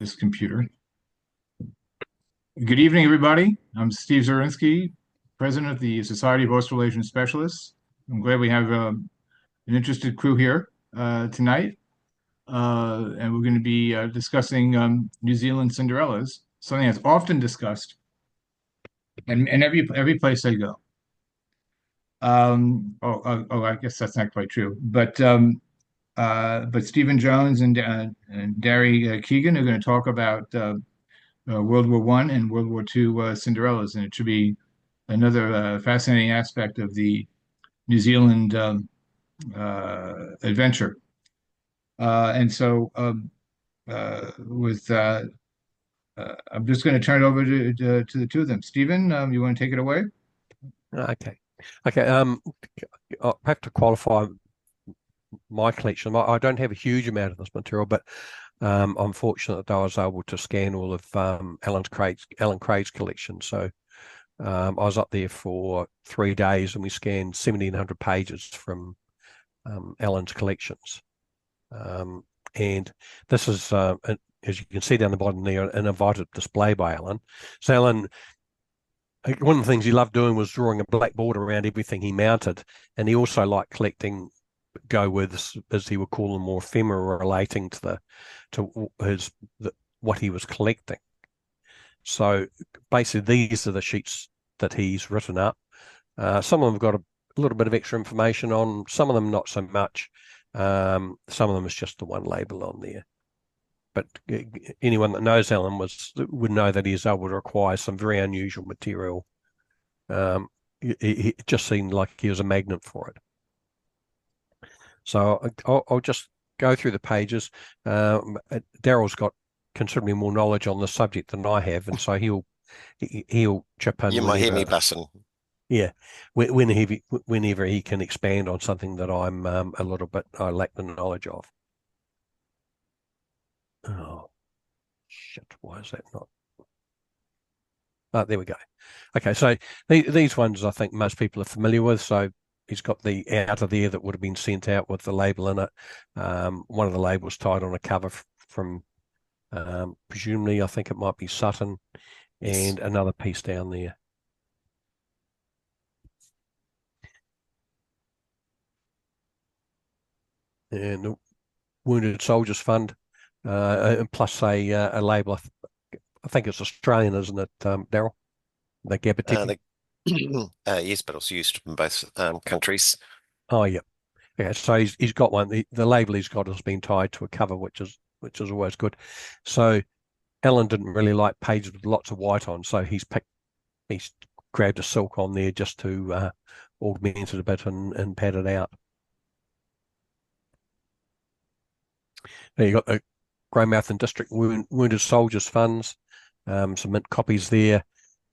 this computer. Good evening, everybody. I'm Steve Zurinsky, President of the Society of Host Relations Specialists. I'm glad we have an interested crew here tonight. And we're going to be discussing New Zealand Cinderellas, something that's often discussed and every place I go. I guess that's not quite true. But Stephen Jones and Darry Keegan are going to talk about World War I and World War II Cinderellas, and it should be another fascinating aspect of the New Zealand adventure. And so, with I'm just going to turn it over to the two of them. Stephen, you want to take it away? Okay. Okay. I have to qualify my collection. I don't have a huge amount of this material, but I'm fortunate that I was able to scan all of Alan Craig's collection. So I was up there for 3 days, and we scanned 1,700 pages from Alan's collections. And this is, as you can see down the bottom there, an invited display by Alan. So Alan, one of the things he loved doing was drawing a black border around everything he mounted, and he also liked collecting go-withs, as he would call them, more ephemera relating to what he was collecting. So basically, these are the sheets that he's written up. Some of them have got a little bit of extra information on, some of them not so much. Some of them is just the one label on there. But anyone that knows Alan would know that he is able to acquire some very unusual material. It just seemed like he was a magnet for it. So I'll just go through the pages. Darryl's got considerably more knowledge on the subject than I have, and so he'll chip in. You might hear me bussing. Yeah, whenever he can expand on something that I lack the knowledge of. Oh, shit, why is that not? Oh, there we go. Okay, so these ones I think most people are familiar with. So he's got the outer there that would have been sent out with the label in it. One of the labels tied on a cover from, presumably, I think it might be Sutton, and another piece down there. And the Wounded Soldiers Fund, plus a label. I think it's Australian, isn't it, Darryl? The Gabatiki. Yes, but also used in both countries. Oh, yeah. Okay, so he's got one. The label he's got has been tied to a cover, which is always good. So Alan didn't really like pages with lots of white on, so he's grabbed a silk on there just to augment it a bit and pad it out. Now you've got the Greymouth and District Wounded Soldiers Funds, some mint copies there,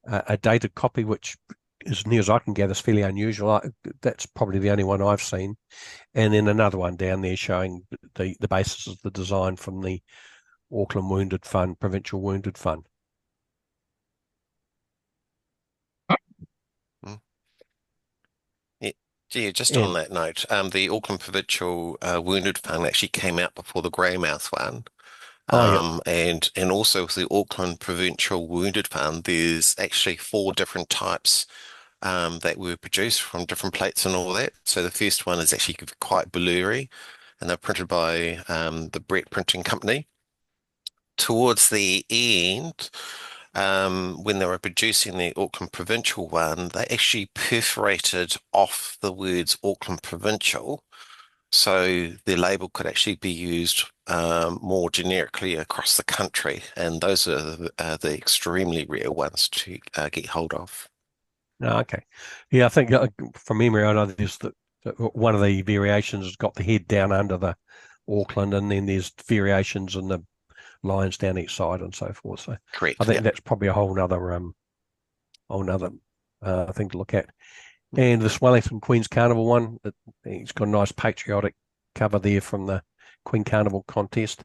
a dated copy, which, as near as I can gather, is fairly unusual. That's probably the only one I've seen. And then another one down there showing the basis of the design from the Auckland Wounded Fund, Provincial Wounded Fund. Yeah, just on that note, the Auckland Provincial Wounded Fund actually came out before the Greymouth one. And also with the Auckland Provincial Wounded Fund, there's actually 4 different types that were produced from different plates and all that. So the first one is actually quite blurry, and they're printed by the Brett Printing Company. Towards the end, when they were producing the Auckland Provincial one, they actually perforated off the words Auckland Provincial, so the label could actually be used more generically across the country, and those are the extremely rare ones to get hold of. Oh, okay. Yeah, I think from memory, I know there's one of the variations has got the head down under the Auckland, and then there's variations in the lines down each side and so forth. So Correct. I think that's probably a whole nother thing to look at. And the Wellington Queen's Carnival one, it's got a nice patriotic cover there from the Queen Carnival contest.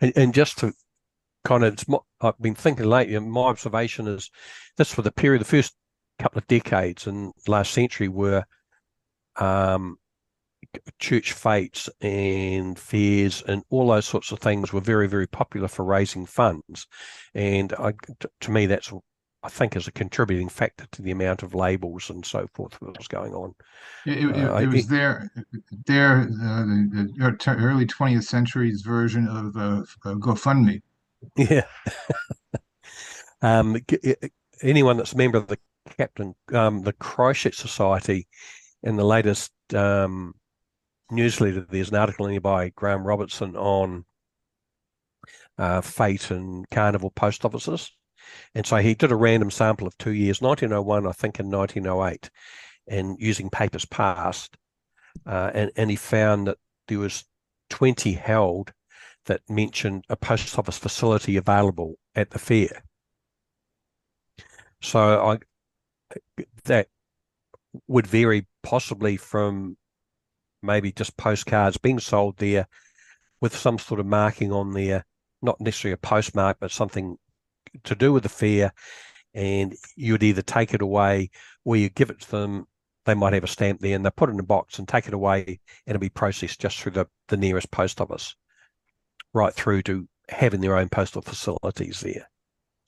And just to kind of, I've been thinking lately, and my observation is this for the period, the first couple of decades in last century were church fetes and fairs and all those sorts of things were very, very popular for raising funds. And to me, that's, I think, is a contributing factor to the amount of labels and so forth that was going on. It was the early 20th century's version of GoFundMe. Yeah. Um, Anyone that's a member of the Christchurch Society, in the latest newsletter, there's an article in here by Graham Robertson on fate and carnival post offices. And so he did a random sample of 2 years, 1901, I think, and 1908, and using papers past. And he found that there was 20 held that mentioned a post office facility available at the fair. So that would vary possibly from maybe just postcards being sold there with some sort of marking on there, not necessarily a postmark, but something to do with the fair, and you would either take it away or you give it to them. They might have a stamp there and they put it in a box and take it away, and it'll be processed just through the nearest post office, right through to having their own postal facilities there.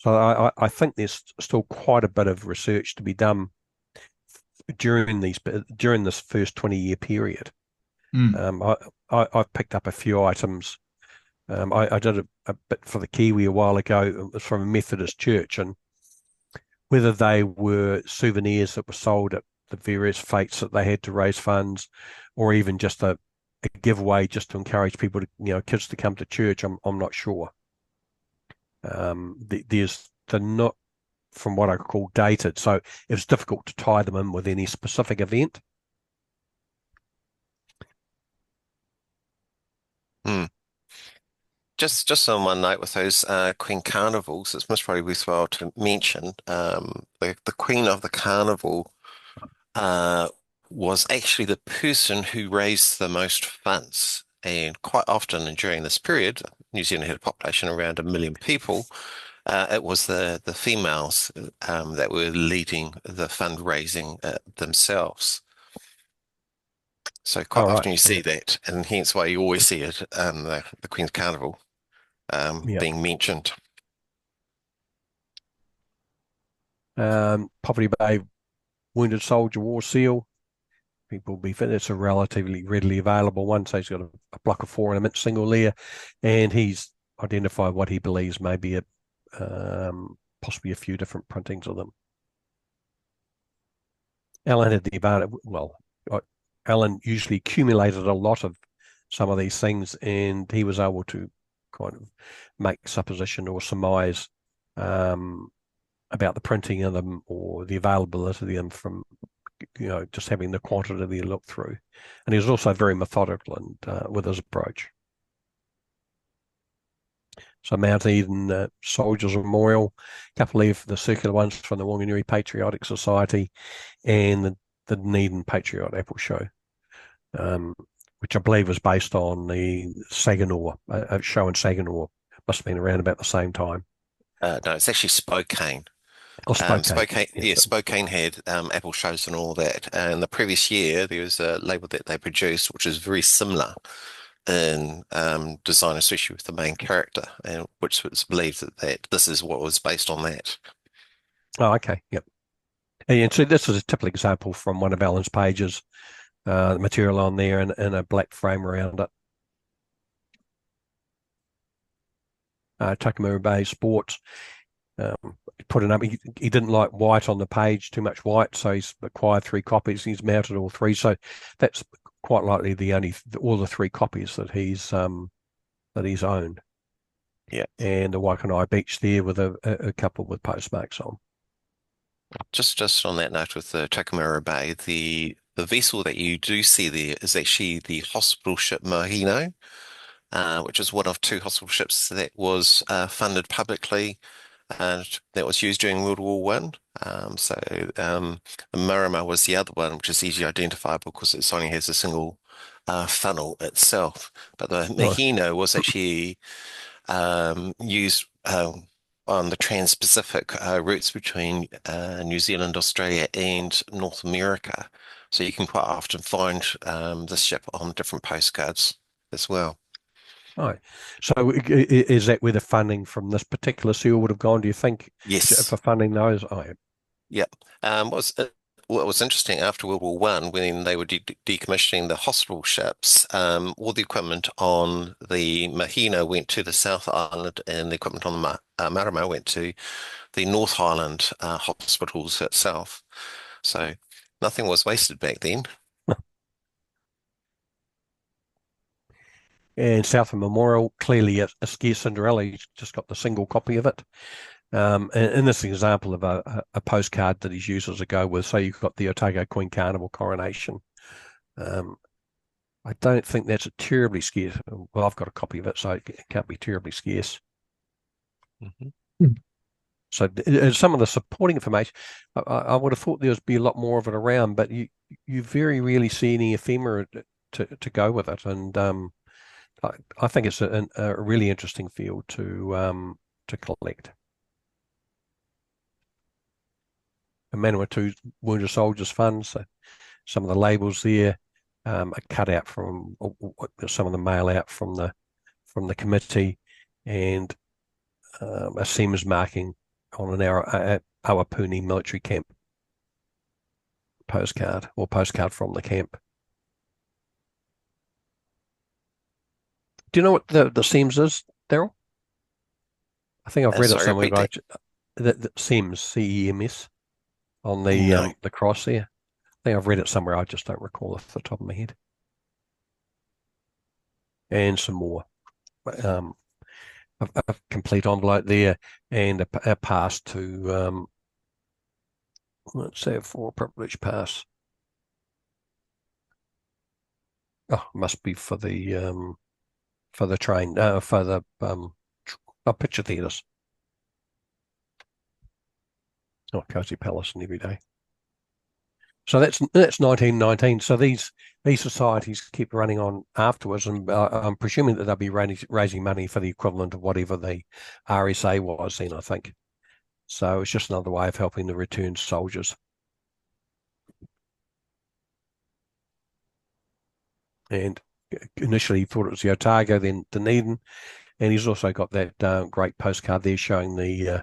So I think there's still quite a bit of research to be done during this first 20-year period. I've picked up a few items. I did a bit for the Kiwi a while ago. It was from a Methodist church, and whether they were souvenirs that were sold at the various fetes that they had to raise funds, or even just a giveaway just to encourage people to, kids to come to church, I'm not sure. They're not, from what I call, dated, so it was difficult to tie them in with any specific event. Just on one note with those Queen Carnivals, it's most probably worthwhile to mention the Queen of the Carnival uh, was actually the person who raised the most funds. And quite often and during this period, New Zealand had a population around 1 million people. It was the females that were leading the fundraising themselves. So quite All right. often you see that, and hence why you always see it, the Queen's Carnival Yeah. being mentioned. Poverty Bay Wounded Soldier War Seal. People will be fit. It's a relatively readily available one. So he's got a block of 4 and a mint single there, and he's identified what he believes may be possibly a few different printings of them. Alan had the advantage. Well, Alan usually accumulated a lot of some of these things, and he was able to kind of make supposition or surmise about the printing of them or the availability of them from, just having the quantity to look through. And he was also very methodical and with his approach. So Mount Eden Soldiers Memorial, a couple of the circular ones from the Wanganui Patriotic Society, and the Dunedin Patriot Apple Show, which I believe was based on the Saginaw, a show in Saginaw. Must have been around about the same time. No, it's actually Spokane. Oh, Spokane. Spokane, Yeah. yeah, Spokane had Apple shows and all that. And the previous year, there was a label that they produced, which is very similar in design, especially with the main character, and which was believed that this is what was based on that. Oh, okay. Yep. And so this is a typical example from one of Alan's pages, the material on there and a black frame around it. Tuckamurra Bay Sports. Put it up. He didn't like white on the page, too much white, so he's acquired 3 copies. He's mounted all 3, so that's quite likely all the 3 copies that he's owned. Yeah, and the Waikanae Beach there with a couple with postmarks on. just on that note with the Tuckamurra Bay, the vessel that you do see there is actually the hospital ship Mohino, which is one of 2 hospital ships that was funded publicly. And that was used during World War One. The Marama was the other one, which is easily identifiable because it only has a single funnel itself. But the Mahino was actually used on the Trans-Pacific routes between New Zealand, Australia, and North America, So you can quite often find this ship on different postcards as well. Right. So is that where the funding from this particular seal would have gone, do you think, Yes. for funding those? Oh, yeah. Yep. What was interesting after World War One, when they were decommissioning the hospital ships, all the equipment on the Mahina went to the South Island, and the equipment on the Marama went to the North Island hospitals itself. So nothing was wasted back then. And Southern Memorial, clearly a scarce Cinderella. He's just got the single copy of it. And this is an example of a postcard that he's used as a go with. So you've got the Otago Queen Carnival coronation. I don't think that's a terribly scarce. Well, I've got a copy of it, so it can't be terribly scarce. Mm-hmm. So some of the supporting information, I would have thought there would be a lot more of it around, but you very rarely see any ephemera to go with it. And I think it's a really interesting field to collect. A Manawatu Wounded Soldiers Fund. So some of the labels there are cut out from some of the mail out from the committee, and a seamers marking on an Awapuni military camp postcard, or postcard from the camp. Do you know what the seams is, Daryl? I think I've read it somewhere. The seams, CEMS, on the cross there. I think I've read it somewhere. I just don't recall off the top of my head. And some more. A complete envelope there, and a pass to let's say a 4 privilege pass. Oh, must be for the train, for the picture theatres. Oh, Cozy Palace and every day. So that's 1919. So these societies keep running on afterwards, and I'm presuming that they'll be raising money for the equivalent of whatever the RSA was then, I think. So it's just another way of helping the returned soldiers. And initially he thought it was the Otago, then Dunedin, and he's also got that great postcard there showing the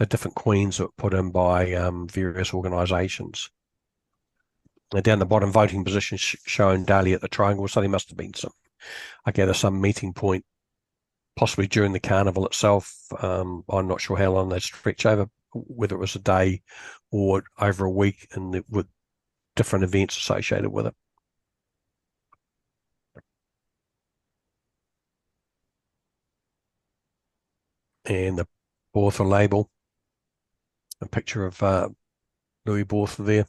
different queens that were put in by various organisations. Down the bottom, voting positions shown daily at the triangle. So there must have been some meeting point, possibly during the carnival itself. I'm not sure how long they stretch over, whether it was a day or over a week, and with different events associated with it. And the Bortha label, a picture of Louis Bortha there.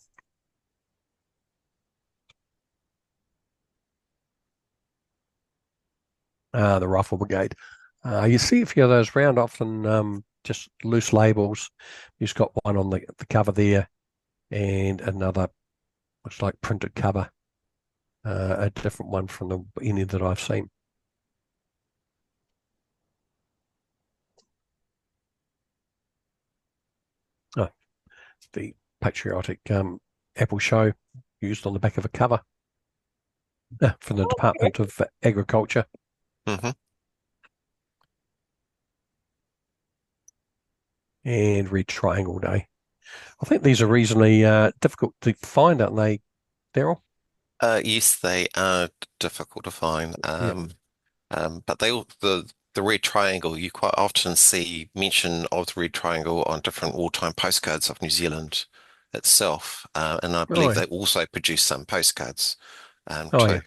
The Rifle Brigade. You see a few of those round, often just loose labels. You've got one on the cover there, and another looks like printed cover, a different one from any that I've seen. Oh, the patriotic apple show used on the back of a cover from the Department of Agriculture. Mm-hmm. And Red Triangle Day. I think these are reasonably difficult to find, aren't they, Daryl? Yes, they are difficult to find. But the red triangle, you quite often see mention of the red triangle on different wartime postcards of New Zealand itself. And I believe they also produce some postcards too.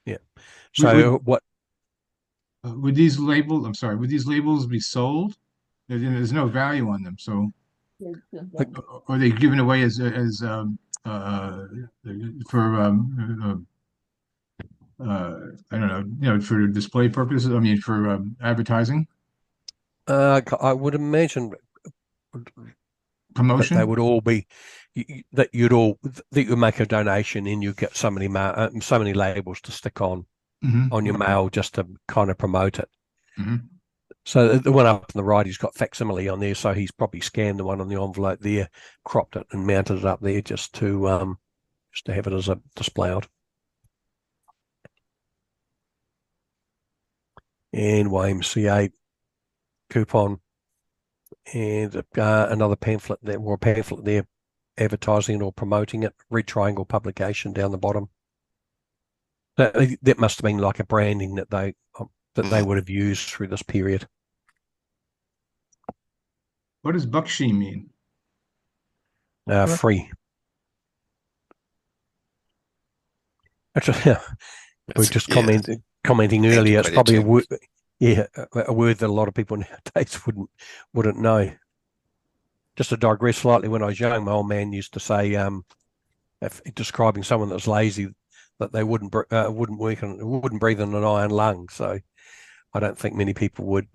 Yeah. So what? Would these labels be sold? There's no value on them, so are they given away as for I don't know, for display purposes? I mean, for advertising, I would imagine promotion. That they would all be that you'd make a donation and you get so many labels to stick on your mail just to kind of promote it. So the one up on the right, he's got facsimile on there, so he's probably scanned the one on the envelope there, cropped it, and mounted it up there just to just to have it as a display out. And YMCA coupon, and another pamphlet there, or a pamphlet there, advertising or promoting it. Red triangle publication down the bottom. That must have been like a branding that they would have used through this period. What does bakshi mean? Free. Actually, we just commenting earlier. It's probably a word that a lot of people nowadays wouldn't know. Just to digress slightly, when I was young, my old man used to say, if describing someone that was lazy, that they wouldn't work and wouldn't breathe in an iron lung. So I don't think many people would,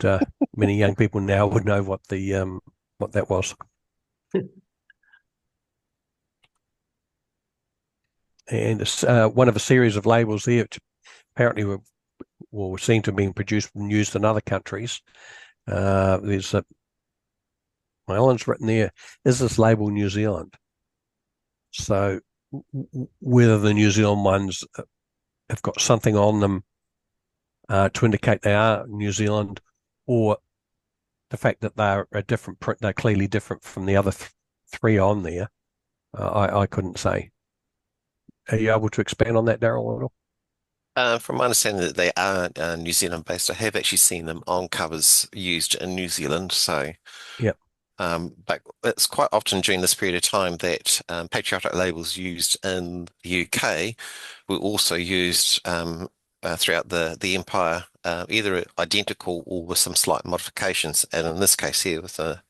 many young people now would know what that was. And it's one of a series of labels there, which apparently were seen to have been produced and used in other countries. There's Alan's written there, is this label New Zealand? So whether the New Zealand ones have got something on them to indicate they are New Zealand, or the fact that they're a different print, they're clearly different from the other three on there, I couldn't say. Are you able to expand on that, Darryl, at all? From my understanding that they are New Zealand based, I have actually seen them on covers used in New Zealand. So, yeah. But it's quite often during this period of time that patriotic labels used in the UK were also used throughout the empire, either identical or with some slight modifications. And in this case here, with the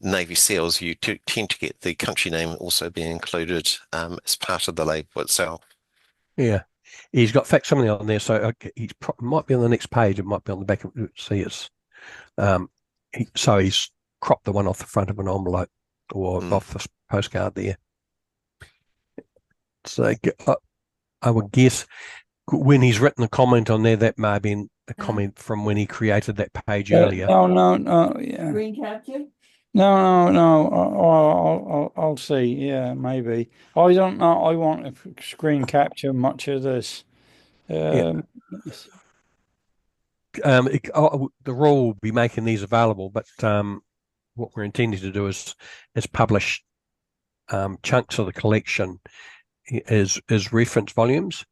Navy SEALs, you tend to get the country name also being included as part of the label itself. Yeah, he's got facsimile on there, so he might be on the next page. It might be on the back of. See, it's so he's cropped the one off the front of an envelope or off the postcard there. So I would guess when he's written a comment on there, that may have been a comment from when he created that page earlier. No, yeah. Screen capture? No. I'll see. Yeah, maybe. I don't know. I want to screen capture much of this. The rule will be making these available, but what we're intending to do is publish chunks of the collection as reference volumes.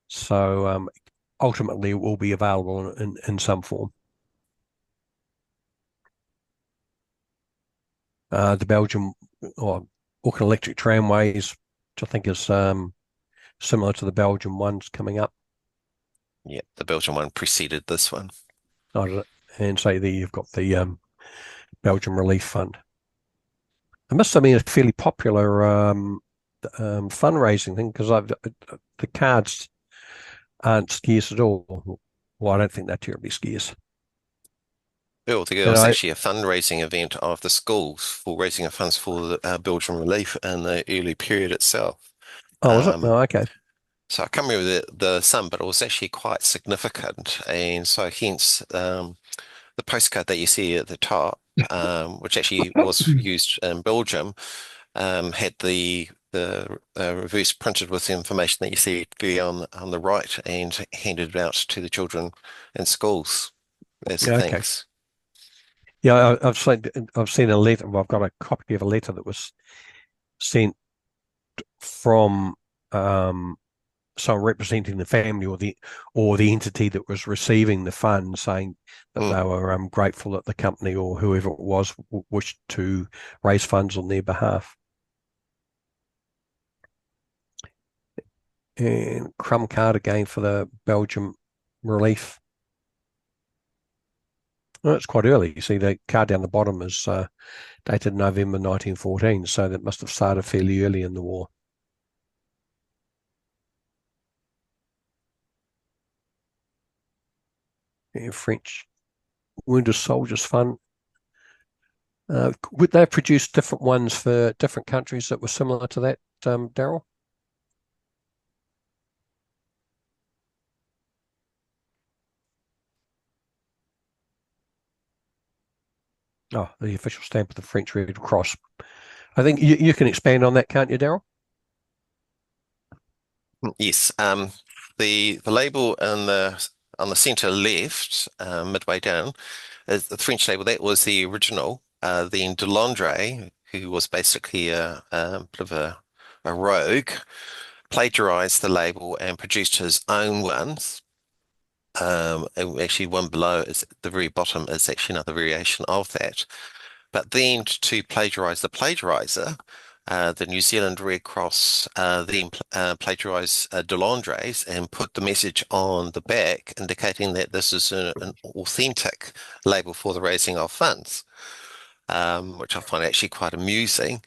So ultimately, it will be available in some form. The Belgium or Auckland Electric Tramways, which I think is similar to the Belgian ones coming up. Yeah, the Belgian one preceded this one. And so there you've got the Belgian Relief Fund. It must have been a fairly popular fundraising thing, because the cards aren't scarce at all. Well, I don't think they're terribly scarce. Well, there was actually a fundraising event of the schools for raising of funds for the Belgian relief in the early period itself. Oh, was it? Oh, okay. So I can't remember the sum, but it was actually quite significant. And so hence the postcard that you see at the top, which actually was used in Belgium, had the reverse printed with the information that you see there on the right, and handed out to the children in schools as thanks. Yeah, I've seen a letter. Well, I've got a copy of a letter that was sent from someone representing the family or the entity that was receiving the funds, saying that they were grateful that the company or whoever it was wished to raise funds on their behalf. And crumb card again for the Belgium relief. Well, it's quite early. You see the card down the bottom is dated November 1914, so that must have started fairly early in the war. Yeah, French Wounded Soldiers Fund. Would they produce different ones for different countries that were similar to that, Darryl? Oh, the official stamp of the French Red Cross. I think you can expand on that, can't you, Darryl? Yes. The label on the center left, midway down, is the French label. That was the original. Then Delandre, who was basically a bit of a rogue, plagiarized the label and produced his own ones. And actually, one below is at the very bottom is actually another variation of that. But then to plagiarize the plagiarizer, the New Zealand Red Cross then plagiarized Delandre's and put the message on the back indicating that this is an authentic label for the raising of funds, which I find actually quite amusing.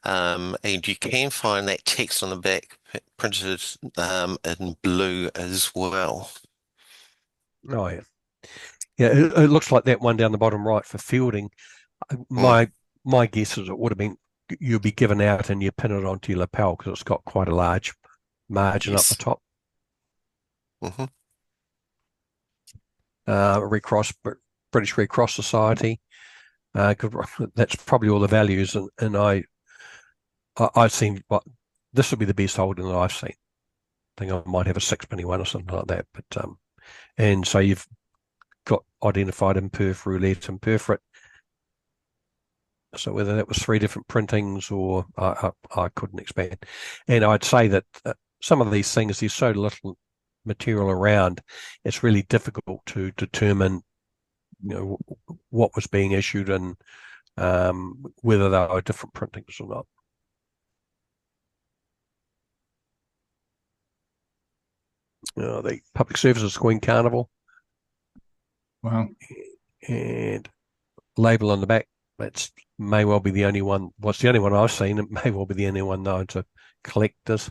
And you can find that text on the back printed in blue as well. Oh yeah, yeah. It looks like that one down the bottom right for fielding. My guess is it would have been you'll be given out and you pin it onto your lapel because it's got quite a large margin up the top. Mm-hmm. Red Cross, British Red Cross Society. That's probably all the values, and I've seen this would be the best holding that I've seen. I think I might have a sixpenny one or something like that, but and so you've got identified imperf, roulette, and perfrit. So whether that was 3 different printings or I couldn't expand. And I'd say that some of these things, there's so little material around, it's really difficult to determine, what was being issued and whether they are different printings or not. The Public Services Queen Carnival. Wow. And label on the back. That's may well be the only one. What's the only one I've seen? It may well be the only one known to collectors.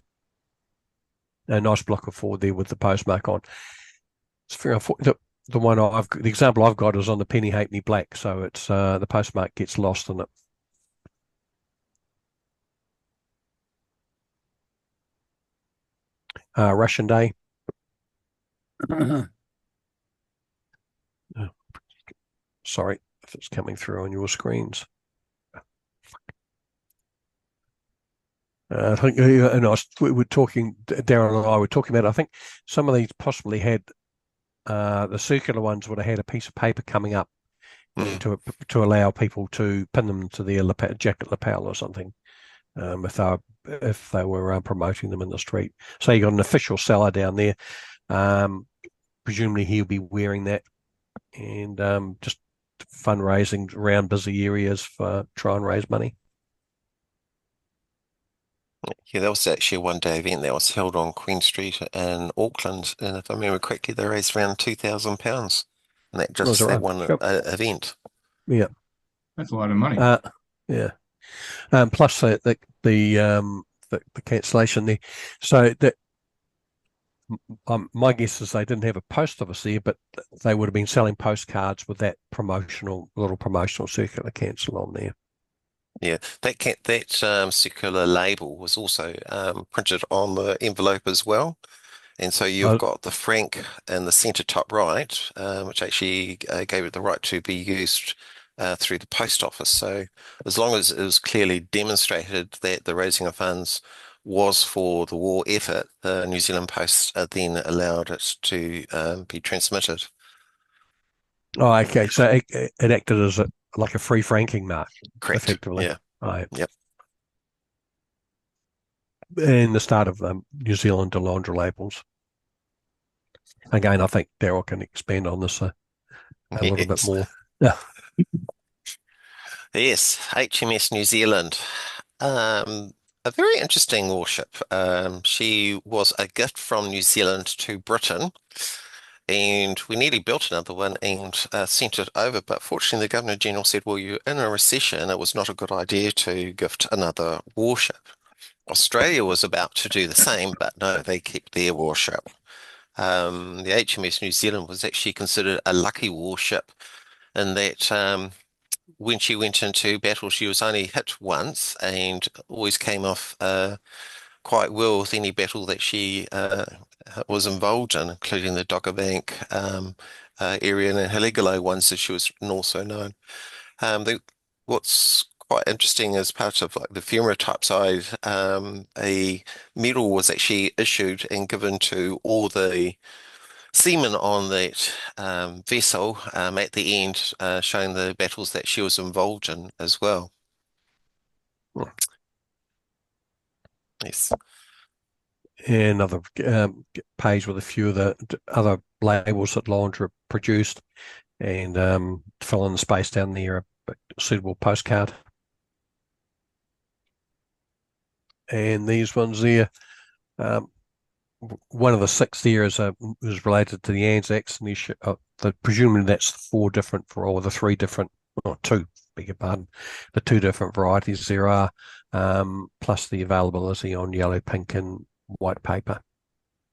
A nice block of 4 there with the postmark on. It's very unfortunate. The example I've got is on the penny halfpenny black, so it's the postmark gets lost in it. Russian Day. Sorry if it's coming through on your screens. I think, and we were talking, Darren and I were talking about, I think some of these possibly had, the circular ones would have had a piece of paper coming up to allow people to pin them to their jacket lapel or something, if they were promoting them in the street. So you got an official seller down there. Presumably he'll be wearing that, and just fundraising around busy areas for try and raise money. Yeah, that was actually a one-day event that was held on Queen Street in Auckland, and if I remember correctly, they raised around £2,000, and that just that one event. Yeah, that's a lot of money. Yeah, plus the cancellation there. So that my guess is they didn't have a post office there, but they would have been selling postcards with that little promotional circular cancel on there. Yeah, that circular label was also printed on the envelope as well. And so you've got the frank in the centre top right, which actually gave it the right to be used through the post office. So as long as it was clearly demonstrated that the raising of funds was for the war effort, the New Zealand Post then allowed it to be transmitted. Oh, okay. So it acted as like a free franking mark, Correct. Effectively. Yeah. Right. Yep. And the start of New Zealand Delandre labels. Again, I think Darryl can expand on this a little bit more. Yeah. Yes, HMS New Zealand. A very interesting warship. She was a gift from New Zealand to Britain, and we nearly built another one and sent it over. But fortunately, the Governor General said, well, you're in a recession. It was not a good idea to gift another warship. Australia was about to do the same, but no, they kept their warship. The HMS New Zealand was actually considered a lucky warship in that when she went into battle, she was only hit once and always came off quite well with any battle that she was involved in, including the Dogger Bank area and the Heligalo ones, as she was also known. What's quite interesting as part of like the FEMA side, a medal was actually issued and given to all the seamen on that vessel at the end, showing the battles that she was involved in as well. Hmm. Yes. Another page with a few of the other labels that Laundra produced, and fill in the space down there, a suitable postcard. And these ones there, one of the 6 there is related to the Anzacs, and presumably that's 4 different or the 3 different, or 2, beg your pardon, the 2 different varieties there are, plus the availability on yellow, pink, and white paper.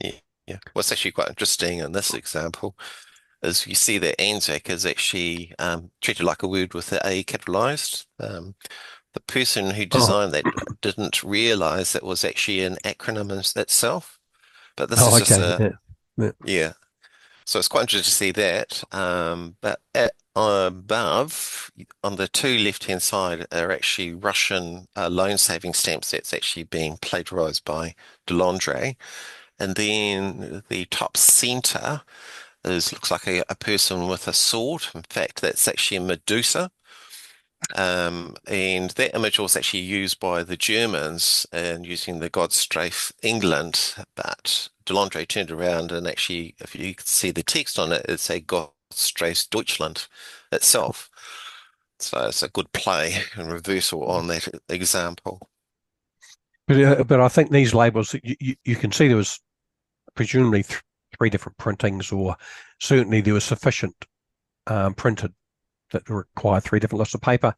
Yeah. What's actually quite interesting in this example is you see that Anzac is actually treated like a word with the A capitalized. The person who designed that didn't realize that was actually an acronym in itself. But this is just yeah. So it's quite interesting to see that. But above, on the 2 left-hand side, are actually Russian loan saving stamps that's actually being plagiarized by Delandre. And then the top center looks like a person with a sword. In fact, that's actually a Medusa. And that image was actually used by the Germans and using the Godstrafe England, but Delandre turned around and actually, if you could see the text on it, it's a Godstrafe Deutschland itself. So it's a good play and reversal on that example. But I think these labels, you can see there was presumably 3 different printings, or certainly there was sufficient printed that require 3 different lots of paper.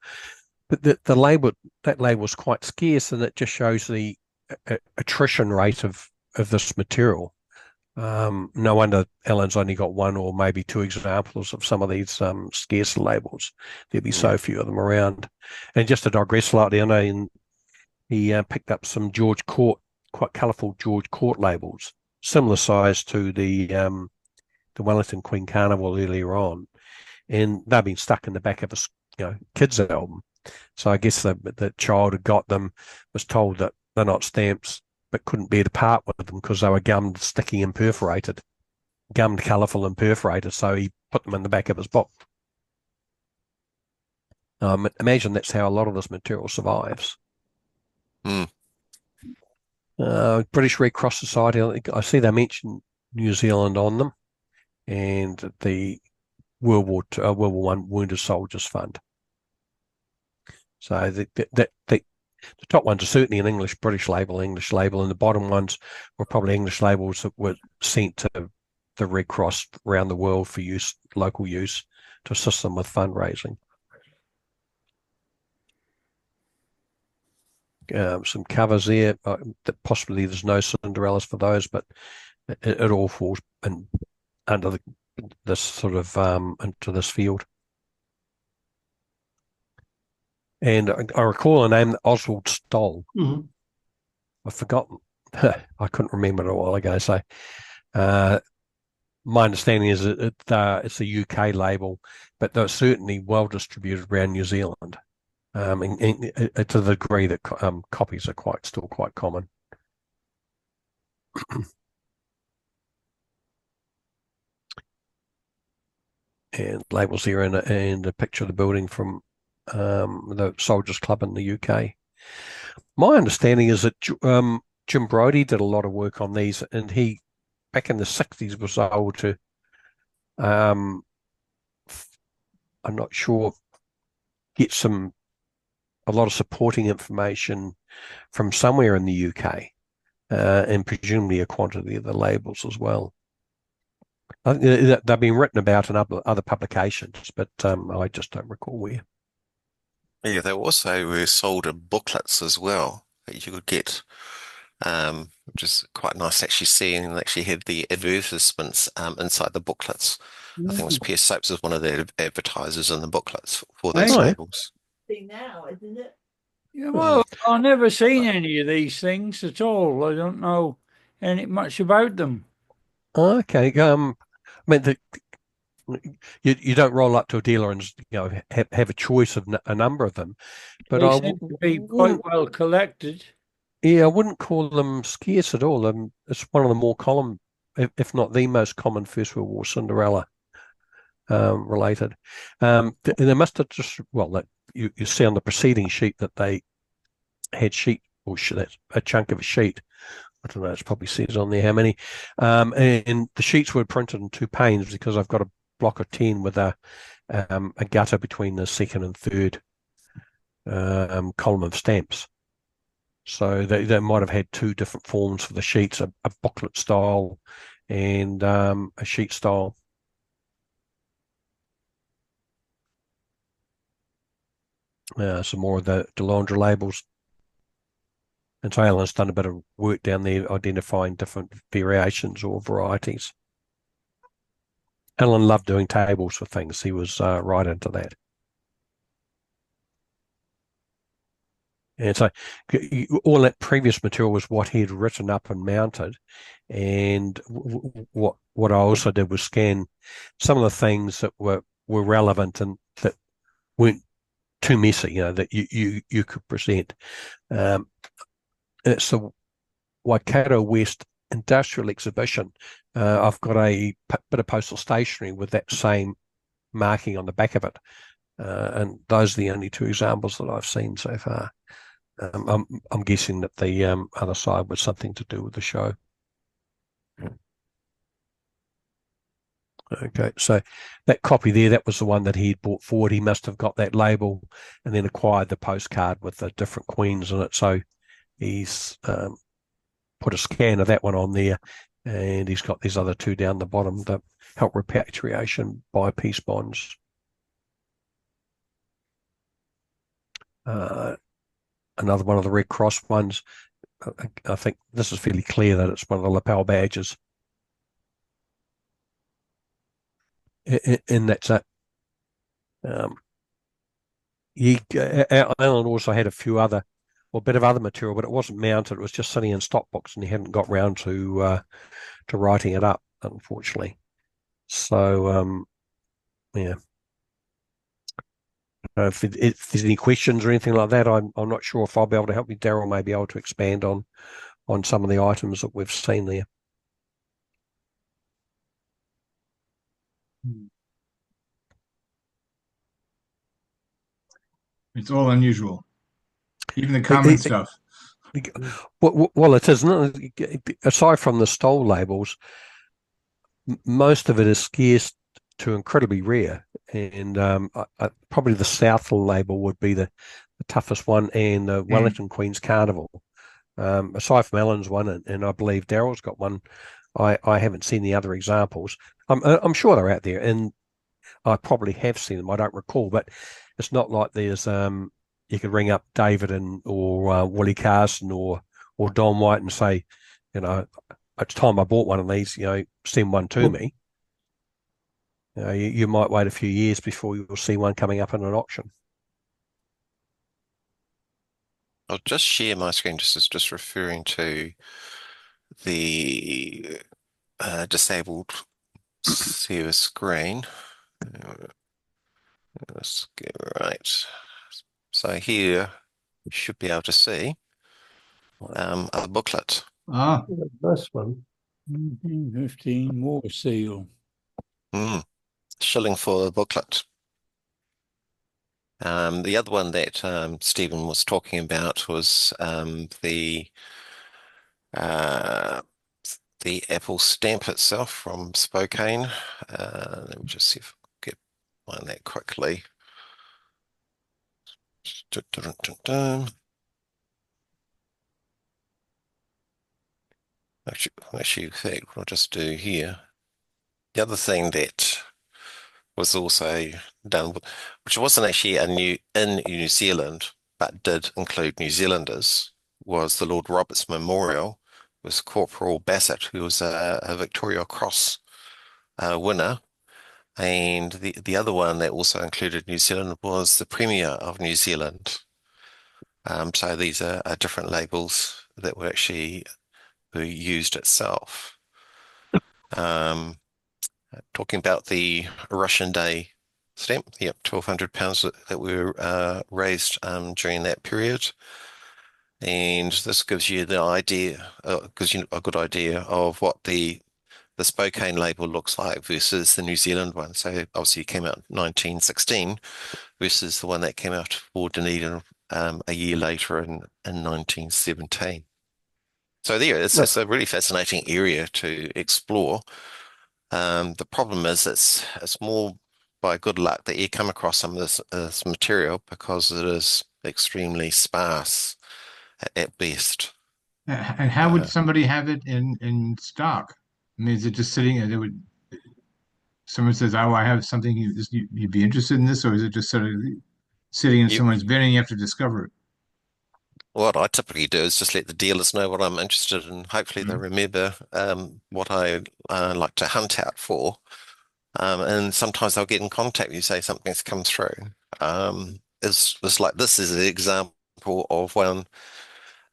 But that label was quite scarce, and it just shows the attrition rate of this material. No wonder Alan's only got 1 or maybe 2 examples of some of these scarce labels. There'd be so few of them around. And just to digress slightly, I know he picked up some George Court, quite colourful George Court labels, similar size to the Wellington Queen Carnival earlier on, and they've been stuck in the back of a kids album. So I guess the child who got them was told that they're not stamps, but couldn't bear to part with them because they were gummed, sticky, and perforated, gummed, colourful, and perforated. So he put them in the back of his book. Imagine that's how a lot of this material survives. British Red Cross Society, I see they mention New Zealand on them, and the World War I Wounded Soldiers Fund. So the top ones are certainly an British label, and the bottom ones were probably English labels that were sent to the Red Cross around the world for local use, to assist them with fundraising. Some covers there. That possibly there's no Cinderellas for those, but it all falls under this sort of into this field. And I recall a name, Oswald Stoll. Mm-hmm. I've forgotten. I couldn't remember it a while ago. So my understanding is that it's a UK label, but they're certainly well distributed around New Zealand, and to the degree that copies are still quite common. And labels here and a picture of the building from the Soldiers Club in the UK. My understanding is that Jim Brodie did a lot of work on these, and he, back in the 60s, was able to, I'm not sure, get a lot of supporting information from somewhere in the UK, and presumably a quantity of the labels as well. They've been written about in other publications, but I just don't recall where. Yeah, they also were sold in booklets as well that you could get, which is quite nice actually seeing, and actually had the advertisements inside the booklets. I think it was Pierce Soaps was one of the advertisers in the booklets for those labels. Now, isn't it? Yeah, well, I've never seen any of these things at all. I don't know much about them. Okay. I mean, You don't roll up to a dealer and have a choice of a number of them. But They seem to be quite well collected. Yeah, I wouldn't call them scarce at all. It's one of the more common, if not the most common, First World War Cinderella related. They must have just you see on the preceding sheet that they had that's a chunk of a sheet. I don't know, it probably says on there how many. And the sheets were printed in 2 panes because I've got a block of 10 with a gutter between the second and third column of stamps. So they might have had 2 different forms for the sheets, a booklet style and a sheet style. Some more of the Delandre labels. And so Alan's done a bit of work down there identifying different variations or varieties. Alan loved doing tables for things. He was right into that. And so all that previous material was what he'd written up and mounted. And what I also did was scan some of the things that were relevant and that weren't too messy, that you could present. It's the Waikato West Industrial Exhibition. I've got a bit of postal stationery with that same marking on the back of it. And those are the only 2 examples that I've seen so far. I'm guessing that the other side was something to do with the show. Okay, so that copy there, that was the one that he'd brought forward. He must have got that label and then acquired the postcard with the different queens in it. So he's put a scan of that one on there, and he's got these other 2 down the bottom to help repatriation by peace bonds. Another one of the Red Cross ones. I think this is fairly clear that it's one of the lapel badges. And that's it. Alan also had a bit of other material, but it wasn't mounted. It was just sitting in stock books, and he hadn't got round to writing it up, unfortunately. So, yeah. If there's any questions or anything like that, I'm not sure if I'll be able to help you. Darryl may be able to expand on some of the items that we've seen there. It's all unusual, even the common stuff. Well, it isn't. Aside from the stole labels, most of it is scarce to incredibly rare. And probably the Southall label would be the toughest one, and the Wellington Queen's Carnival. Aside from Alan's one, and I believe Darryl's got one, I haven't seen the other examples. I'm sure they're out there, and I probably have seen them. I don't recall, but it's not like there's you could ring up David or Willie Carson or Don White and say, it's time I bought one of these. Send one to me. You might wait a few years before you'll see one coming up in an auction. I'll just share my screen just referring to the disabled service screen. Let's get right. So here you should be able to see a booklet. This one. 15 more seal. Shilling for a booklet. The other one that Stephen was talking about was the Apple stamp itself from Spokane. Let me just see if I can find that quickly. Actually, in fact, what I'll just do here. The other thing that was also done, which wasn't actually in New Zealand, but did include New Zealanders, was the Lord Roberts Memorial. It was Corporal Bassett, who was a Victoria Cross winner. And the other one that also included New Zealand was the Premier of New Zealand. So these are different labels that were used itself. talking about the Russian Day stamp. Yep, £1,200 that were raised during that period. And this gives you the idea, gives you a good idea of what the Spokane label looks like versus the New Zealand one. So obviously it came out in 1916 versus the one that came out for Dunedin a year later in 1917. So there, it's a really fascinating area to explore. The problem is it's more by good luck that you come across some of this material because it is extremely sparse at best. And how would somebody have it in stock? I mean, is it just sitting and someone says, "Oh, I have something you'd be interested in this," or is it just sort of sitting in You, someone's bin and you have to discover it? what I typically do is just let the dealers know what I'm interested in. Hopefully they Mhm. remember what I like to hunt out for. And sometimes they'll get in contact with you, say something's come through. It's like this is an example of one.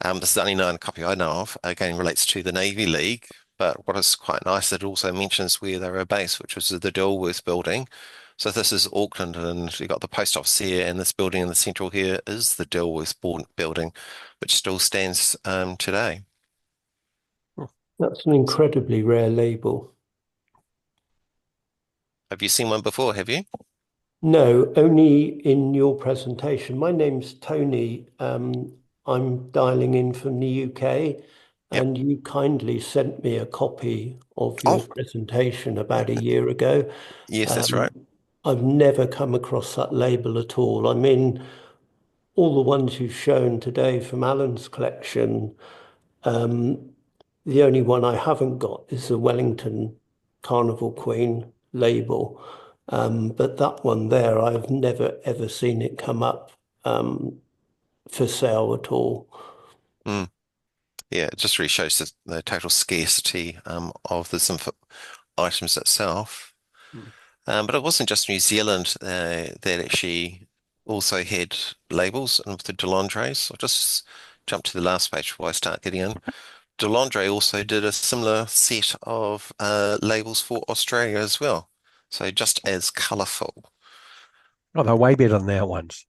This is the only known copy I know of. Again, relates to the Navy League. But what is quite nice, it also mentions where they were based, which was the Dilworth building. So this is Auckland, and you've got the post office here, and this building in the central here is the Dilworth building, which still stands today. That's an incredibly rare label. Have you seen one before, have you? No, only in your presentation. My name's Tony. I'm dialing in from the UK, Yep. and you kindly sent me a copy of Oh, your presentation about a year ago. yes, that's right. I've never come across that label at all. I mean, all the ones you've shown today from Alan's collection, the only one I haven't got is the Wellington Carnival Queen label. But that one there, I've never ever seen it come up for sale at all. Mm. Yeah, it just really shows the total scarcity of this items itself. Mm. But it wasn't just New Zealand that actually also had labels and with the Delandres. I'll just jump to the last page before I start getting in. Delandre also did a similar set of labels for Australia as well. So just as colourful. Oh, they're way better than our ones.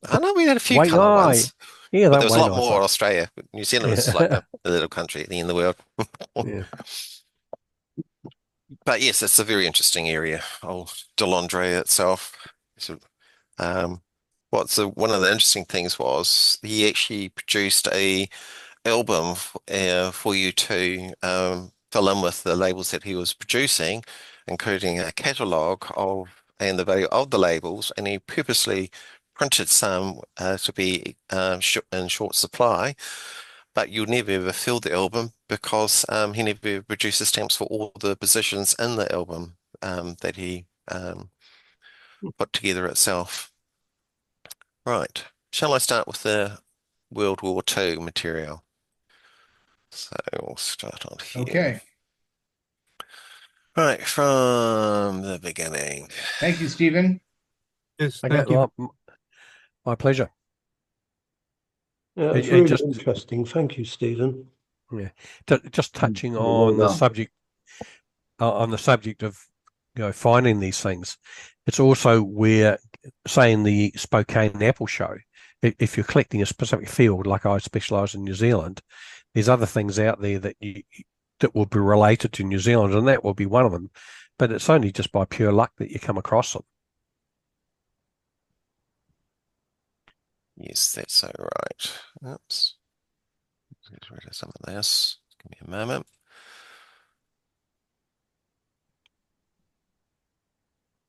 I know we had a few Way colour aye. ones, Yeah, but they're there was a way lot more nicer. in Australia. New Zealand was like Yeah. a little country at the end of the world. Yeah. But yes, it's a very interesting area of Delandre itself. So, um, one of the interesting things was he actually produced a album for you to fill in with the labels that he was producing, including a catalogue of and the value of the labels, and he purposely printed some to be in short supply. But you'll never ever fill the album because he never produced the stamps for all the positions in the album that he put together itself. Right. Shall I start with the World War II material? So we'll start on here. Okay. Right, from the beginning. Thank you, Stephen. Yes, Okay, thank you. my pleasure. Yeah, it's It really just interesting. Thank you, Stephen. just touching Well on the done. subject of finding these things. It's also where, say, in the Spokane Apple Show, if you're collecting a specific field, like I specialise in New Zealand, there's other things out there that will be related to New Zealand, and that will be one of them. But it's only just by pure luck that you come across them. Yes, that's all right. Oops. Get rid of some of this. Give me a moment.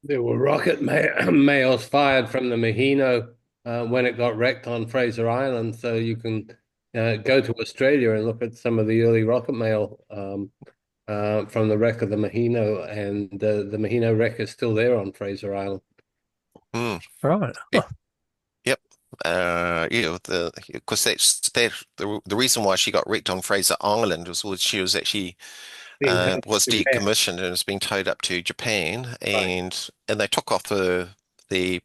There were rocket mails fired from the Mahino when it got wrecked on Fraser Island. So you can go to Australia and look at some of the early rocket mail from the wreck of the Mahino, and the Mahino wreck is still there on Fraser Island. Mm. Right. Yep. Because the reason why she got wrecked on Fraser Island was she was actually was decommissioned and was being towed up to Japan, and they took off the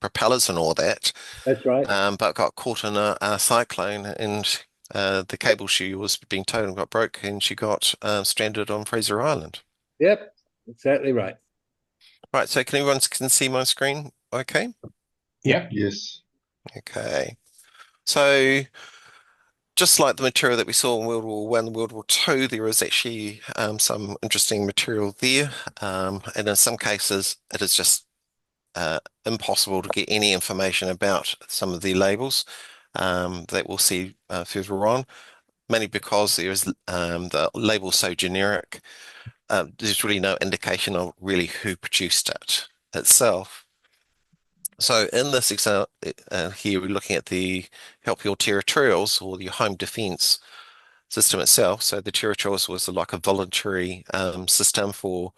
propellers and all that. That's right. But got caught in a cyclone, and the cable she was being towed and got broke, and she got stranded on Fraser Island. Yep, exactly right. Right, so can everyone can see my screen? Okay. Yep. Yes. Okay. So just like the material that we saw in World War One and World War Two, there is actually some interesting material there. And in some cases, it is just impossible to get any information about some of the labels that we'll see further on, mainly because there is the label so generic. There's really no indication of really who produced it itself. So in this example here, we're looking at the Help Your Territorials or your home defense system itself. So the territorials was like a voluntary system for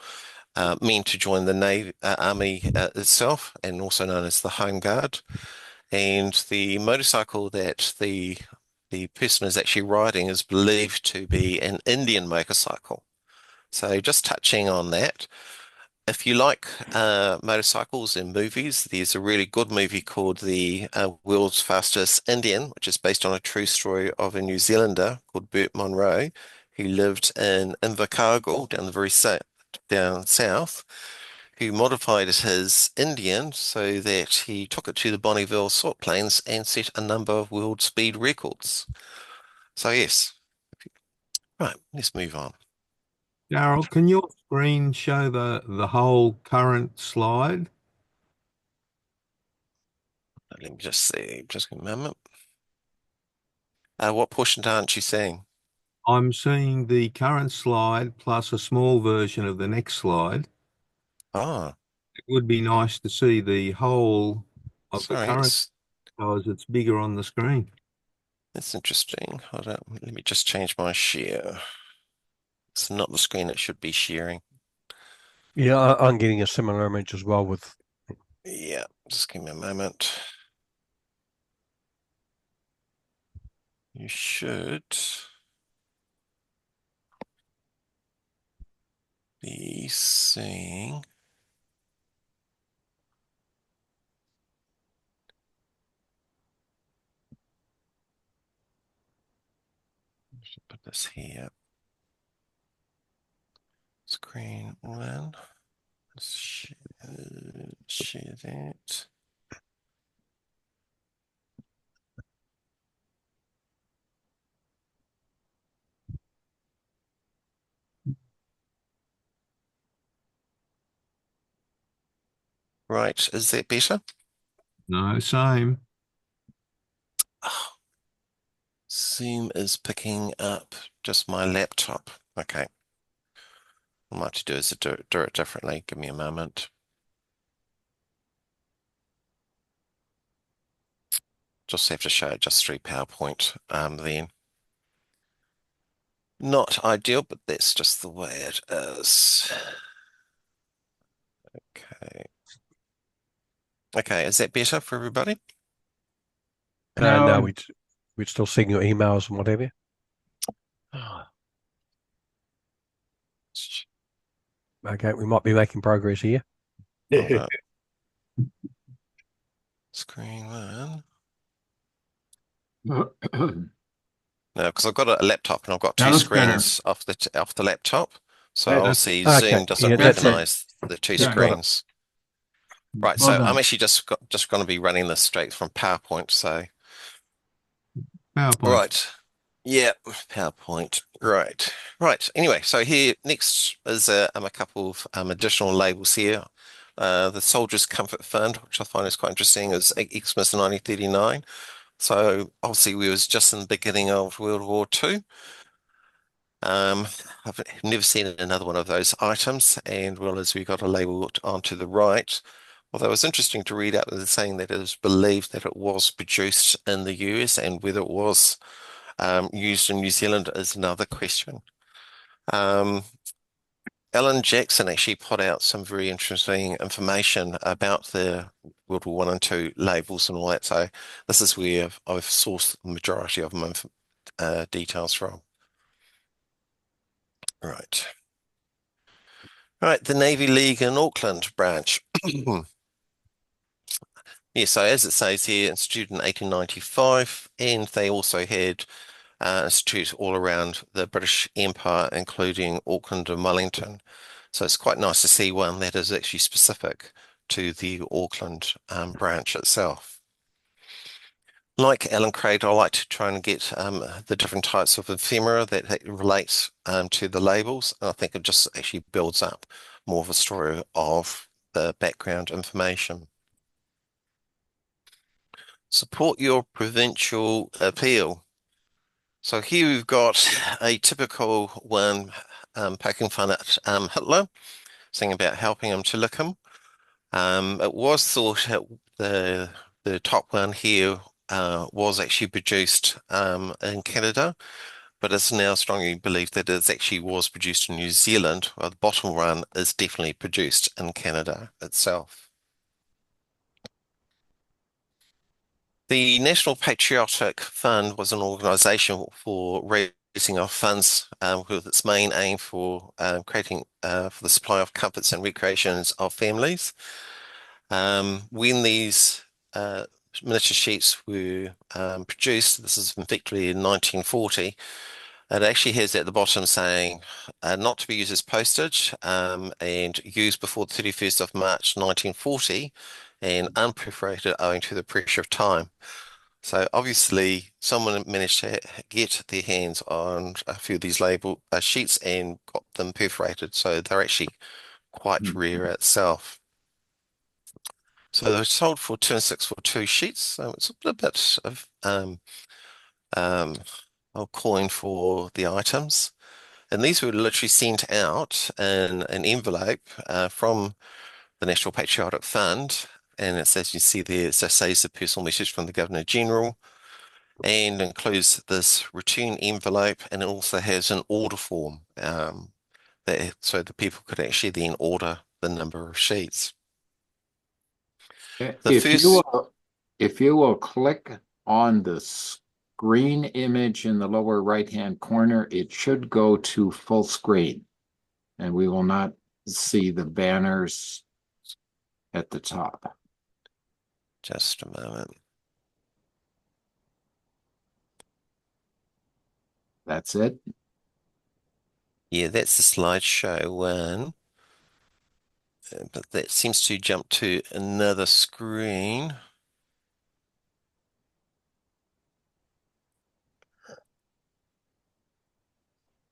men to join the Navy, Army itself, and also known as the Home Guard. And the motorcycle that the person is actually riding is believed to be an Indian motorcycle. So just touching on that, if you like motorcycles and movies, there's a really good movie called The World's Fastest Indian, which is based on a true story of a New Zealander called Burt Munro, who lived in Invercargill down south, who modified his Indian so that he took it to the Bonneville salt plains and set a number of world speed records. So yes, right, let's move on. Daryl, can your screen show the whole current slide? Let me just see, just a moment. What portion aren't you seeing? I'm seeing the current slide plus a small version of the next slide. Ah, It would be nice to see the whole of the sorry, current because it's bigger on the screen. that's interesting. Hold on, let me just change my share. It's not the screen it should be sharing. Yeah, I'm getting a similar image as well with. Yeah, just give me a moment. You should be seeing. Should put this here. Screen one. Share that. Right, is that better? No, same. Oh, Zoom is picking up just my laptop. Okay. What I might have to do is do it differently. Give me a moment. Just have to show it just through PowerPoint then. Not ideal, but that's just the way it is. Okay. Okay, is that better for everybody? No, we're still seeing your emails and whatever. Okay, we might be making progress here. Hold up. Screen one. No, because I've got a laptop and I've got two screens off the laptop. So obviously Zoom doesn't recognize the two screens. Right, so I'm actually just going to be running this straight from PowerPoint. So PowerPoint. right, yeah, PowerPoint. Right. Anyway, so here next is a couple of additional labels here. The Soldiers Comfort Fund, which I find is quite interesting, is Xmas 1939. So obviously we was just in the beginning of World War II. I've never seen another one of those items, and well as we got a label onto the right. Although it was interesting to read out saying that it was believed that it was produced in the US, and whether it was used in New Zealand is another question. Alan Jackson actually put out some very interesting information about the World War I and II labels and all that. So this is where I've sourced the majority of my details from. Right. Right, the Navy League in Auckland branch. Yeah, so as it says here, instituted in 1895, and they also had institutes all around the British Empire, including Auckland and Wellington. So it's quite nice to see one that is actually specific to the Auckland branch itself. Like Alan Craig, I like to try and get the different types of ephemera that relate to the labels. And I think it just actually builds up more of a story of the background information. Support your provincial appeal. So here we've got a typical one poking fun at Hitler, saying about helping him to lick him. It was thought that the top one here was actually produced in Canada, but it's now strongly believed that it actually was produced in New Zealand, while the bottom one is definitely produced in Canada itself. The National Patriotic Fund was an organisation for raising of funds with its main aim for creating for the supply of comforts and recreations of families. When these miniature sheets were produced, this is effectively in 1940, it actually has at the bottom saying not to be used as postage and used before the 31st of March 1940 and unperforated owing to the pressure of time. So obviously someone managed to get their hands on a few of these label sheets and got them perforated. So they're actually quite rare itself. So they're sold for 2.6 for 2 sheets. So it's a bit of coin for the items. And these were literally sent out in an envelope from the National Patriotic Fund. And it's, as you see there, it says the personal message from the Governor General and includes this return envelope, and it also has an order form so the people could actually then order the number of sheets. If you will click on the screen image in the lower right-hand corner, it should go to full screen, and we will not see the banners at the top. Just a moment. That's it? Yeah, that's the slideshow one. But that seems to jump to another screen.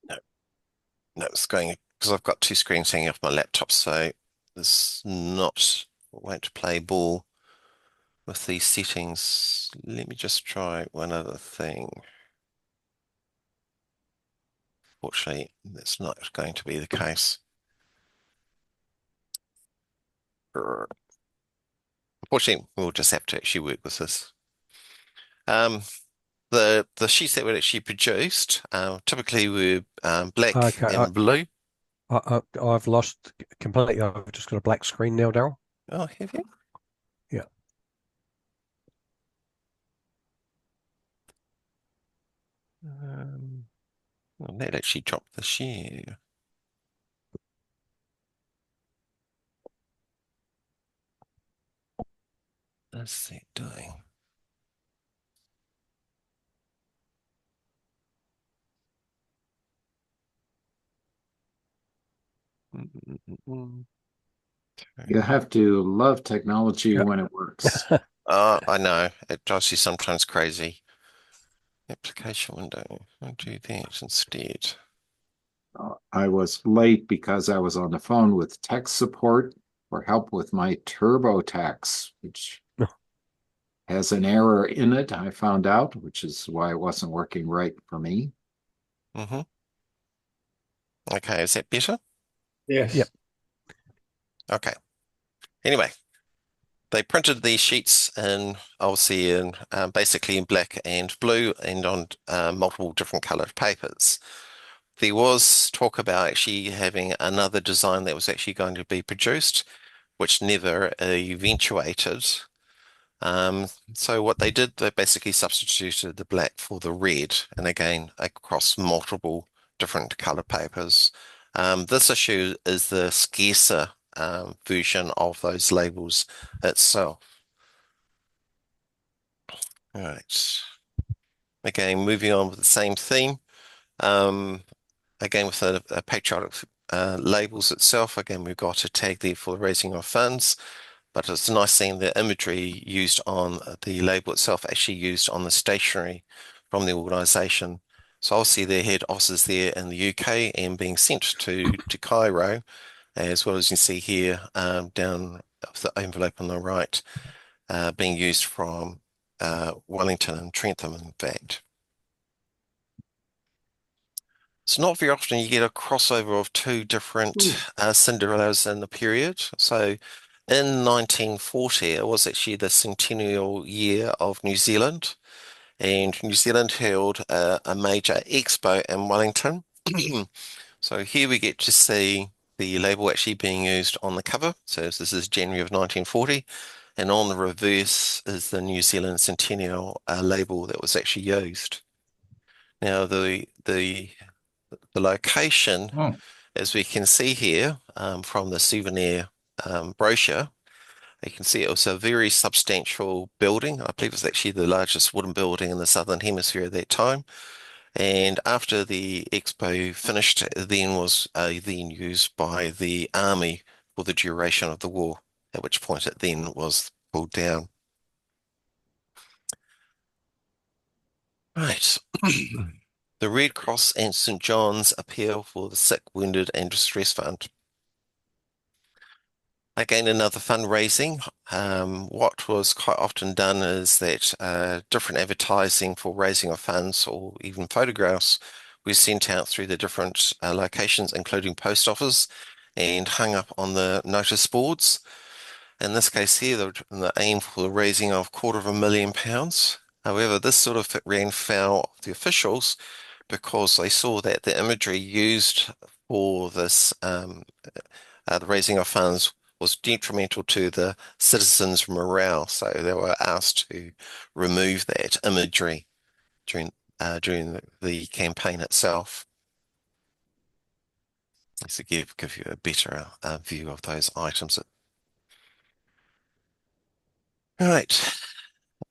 No, it's going because I've got 2 screens hanging off my laptop, so this won't play ball with these settings. Let me just try one other thing. Fortunately, that's not going to be the case. Unfortunately, we'll just have to actually work with this. The sheets that were actually produced typically were black and blue. I've lost completely. I've just got a black screen now, Darryl. Oh, have you? Yeah. Well, that actually dropped the share. What's that doing? You have to love technology when it works. I know. It drives you sometimes crazy. Application window. I'll do that instead. I was late because I was on the phone with tech support for help with my TurboTax, which has an error in it, I found out, which is why it wasn't working right for me. Mm-hmm. Okay, is that better? Yes. Yep. Okay. Anyway, they printed these sheets obviously in basically in black and blue and on multiple different colored papers. There was talk about actually having another design that was actually going to be produced, which never eventuated. So what they did, they basically substituted the black for the red, and again, across multiple different color papers. This issue is the scarcer version of those labels itself. All right. Again, moving on with the same theme. Again, with a patriotic labels itself. Again, we've got a tag there for the raising of funds, but it's nice seeing the imagery used on the label itself, actually used on the stationery from the organisation. So obviously their head office is there in the UK and being sent to Cairo, as well as you see here down the envelope on the right, being used from Wellington and Trentham, in fact. It's not very often you get a crossover of two different Cinderellas in the period. So in 1940, it was actually the centennial year of New Zealand, and New Zealand held a major expo in Wellington. So here we get to see the label actually being used on the cover. So this is January of 1940, and on the reverse is the New Zealand Centennial label that was actually used. Now the location, as we can see here from the souvenir brochure, you can see it was a very substantial building. I believe it was actually the largest wooden building in the Southern Hemisphere at that time. And after the expo finished, it then was then used by the army for the duration of the war, at which point it then was pulled down. Right. The Red Cross and St. John's appeal for the sick, wounded and distress fund. Again, another fundraising. What was quite often done is that different advertising for raising of funds or even photographs were sent out through the different locations, including post office, and hung up on the notice boards. In this case here, the aim for the raising of £250,000. However, this sort of ran foul of the officials because they saw that the imagery used for this, the raising of funds, was detrimental to the citizens' morale. So they were asked to remove that imagery during the campaign itself. Just to give you a better view of those items. Right.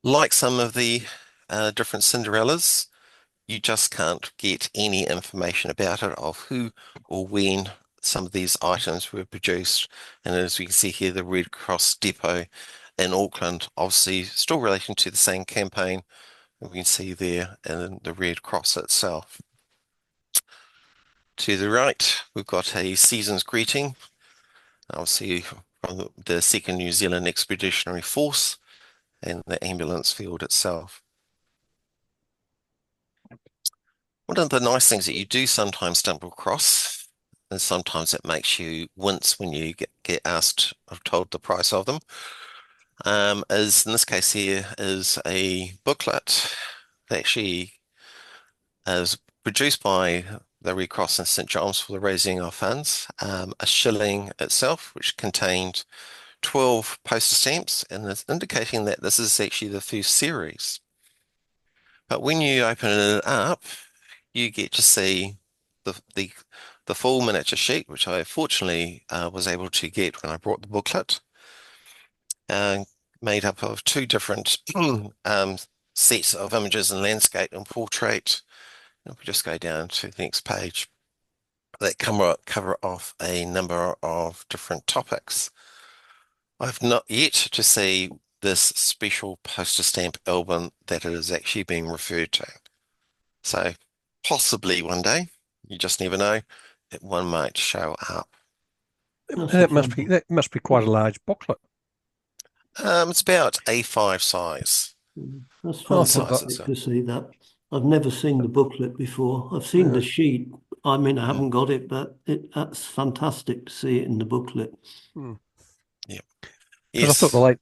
Like some of the different Cinderellas, you just can't get any information about it of who or when some of these items were produced. And as we can see here, the Red Cross Depot in Auckland, obviously still relating to the same campaign. We can see there in the Red Cross itself. To the right, we've got a season's greeting, obviously from the 2nd New Zealand Expeditionary Force and the ambulance field itself. One of the nice things that you do sometimes stumble across, and sometimes it makes you wince when you get asked or told the price of them, is in this case here is a booklet that actually is produced by the Red Cross and St. John's for the raising of funds, a shilling itself, which contained 12 postage stamps, and it's indicating that this is actually the first series. But when you open it up, you get to see the full miniature sheet, which I fortunately was able to get when I brought the booklet, made up of two different sets of images in landscape and portrait. If we just go down to the next page, that cover off a number of different topics. I've not yet to see this special poster stamp album that it is actually being referred to. So possibly one day, you just never know, that one might show up. That must be quite a large booklet. It's about A5 size. That's fantastic to see that. I've never seen the booklet before. I've seen the sheet. I mean, I haven't got it, but that's fantastic to see it in the booklet. Yeah. Yes. I thought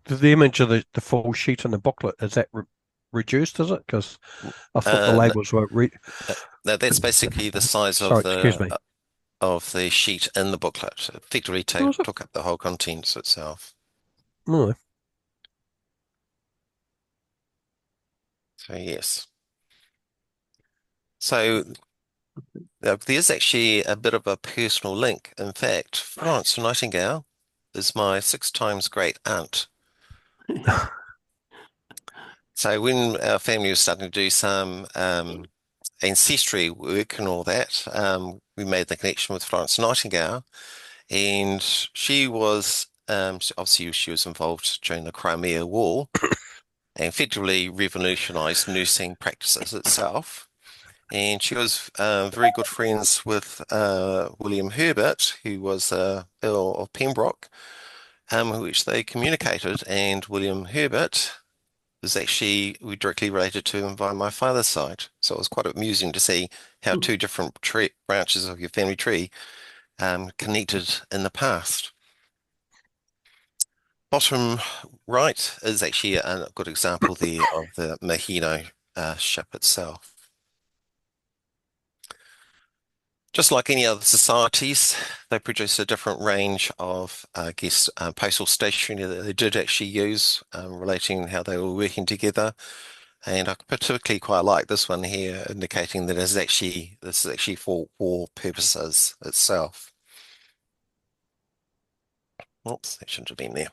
the image of the full sheet in the booklet, is that reduced, is it? Because I thought the labels were... No, that's basically the size of the sheet in the booklet. It effectively took up the whole contents itself. No. So yes. So there's actually a bit of a personal link. In fact, Florence Nightingale is my 6 times great aunt. So when our family was starting to do some ancestry work and all that, we made the connection with Florence Nightingale, and she was obviously she was involved during the Crimea War and effectively revolutionized nursing practices itself. And she was very good friends with William Herbert, who was Earl of Pembroke, which they communicated. And William Herbert is actually directly related to him by my father's side. So it was quite amusing to see how two different branches of your family tree connected in the past. Bottom right is actually a good example there of the Mahino ship itself. Just like any other societies, they produce a different range of, postal stationery that they did actually use, relating how they were working together. And I particularly quite like this one here, indicating that this is actually for war purposes itself. Oops, that shouldn't have been there.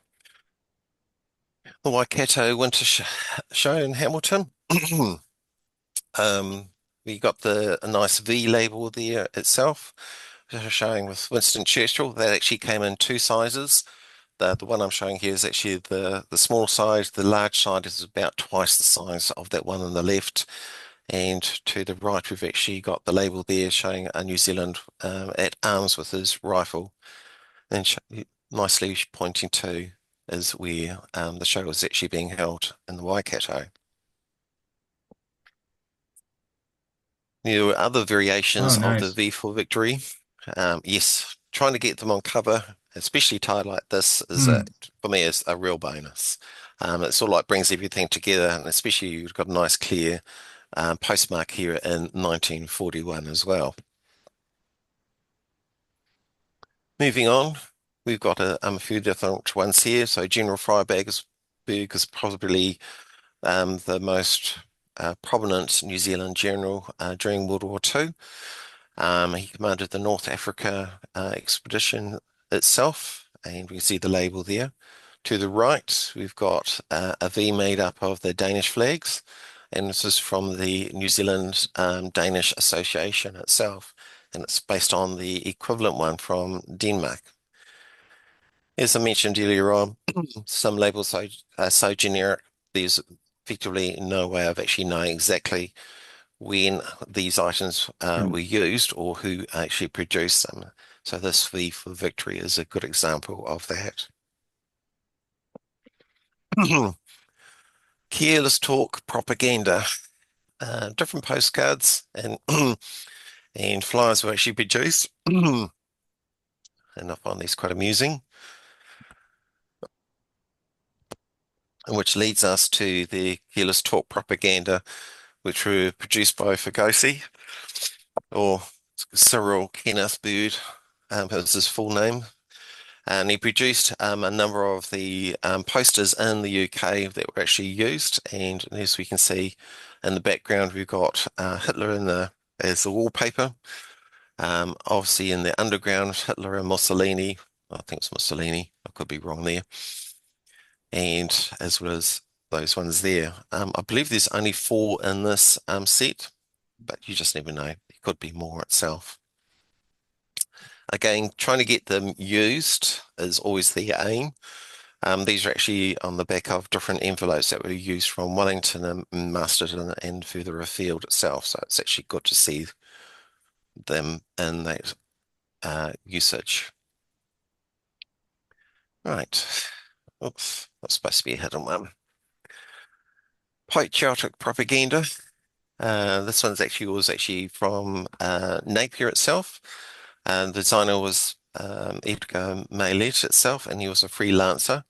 The Waikato Winter Show in Hamilton. We got a nice V label there itself, showing with Winston Churchill. That actually came in two sizes. The one I'm showing here is actually the small size. The large side is about twice the size of that one on the left. And to the right, we've actually got the label there showing a New Zealand at arms with his rifle. And nicely pointing to is where the show was actually being held in the Waikato. There were other variations of the V for Victory. Yes, trying to get them on cover, especially tied like this, is for me is a real bonus. It sort of like brings everything together, and especially you've got a nice clear postmark here in 1941 as well. Moving on, we've got a few different ones here. So General Freyberg is probably the most prominent New Zealand general during World War II. He commanded the North Africa expedition itself, and we can see the label there. To the right, we've got a V made up of the Danish flags, and this is from the New Zealand Danish Association itself, and it's based on the equivalent one from Denmark. As I mentioned earlier on, some labels are so generic, there's effectively no way of actually knowing exactly when these items were used or who actually produced them. So this V for Victory is a good example of that. Careless talk propaganda. Different postcards and and flyers were actually produced. And I find these quite amusing. Which leads us to the Careless Talk propaganda, which were produced by Fugosi, or Cyril Kenneth Bird, was his full name. And he produced a number of the posters in the UK that were actually used. And as we can see in the background, we've got Hitler as the wallpaper. Obviously in the underground, Hitler and Mussolini. I think it's Mussolini. I could be wrong there. And as well as those ones there. I believe there's only 4 in this set, but you just never know. There could be more itself. Again, trying to get them used is always the aim. These are actually on the back of different envelopes that were used from Wellington and Masterton and further afield itself. So it's actually good to see them in that usage. Right. Oops, that's supposed to be a hidden one. Patriotic propaganda. This was actually from Napier itself. The designer was Edgar Maylett itself, and he was a freelancer.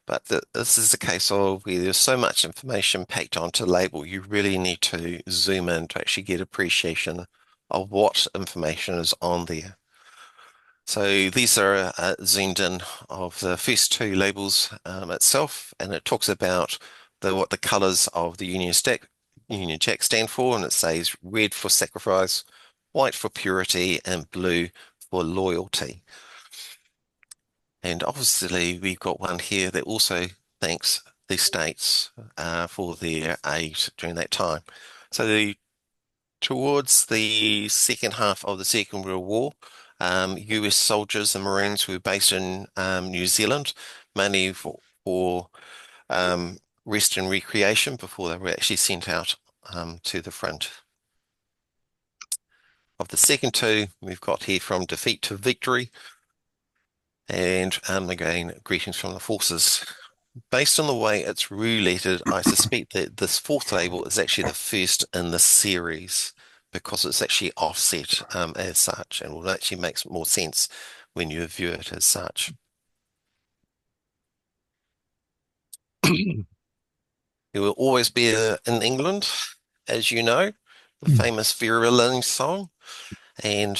But this is a case of where there's so much information packed onto the label, you really need to zoom in to actually get appreciation of what information is on there. So these are zoomed in of the first 2 labels itself, and it talks about what the colours of the Union Jack stand for, and it says red for sacrifice, white for purity, and blue for loyalty. And obviously we've got one here that also thanks the states for their aid during that time. So the Towards the second half of the Second World War, US soldiers and Marines were based in New Zealand, mainly for rest and recreation before they were actually sent out to the front. Of the second two, we've got here From Defeat to Victory, and again, Greetings from the Forces. Based on the way it's rouletted, I suspect that this fourth label is actually the first in the series because it's actually offset as such, and will actually make more sense when you view it as such. It will always be in England, as you know, the famous Vera Lynn song, and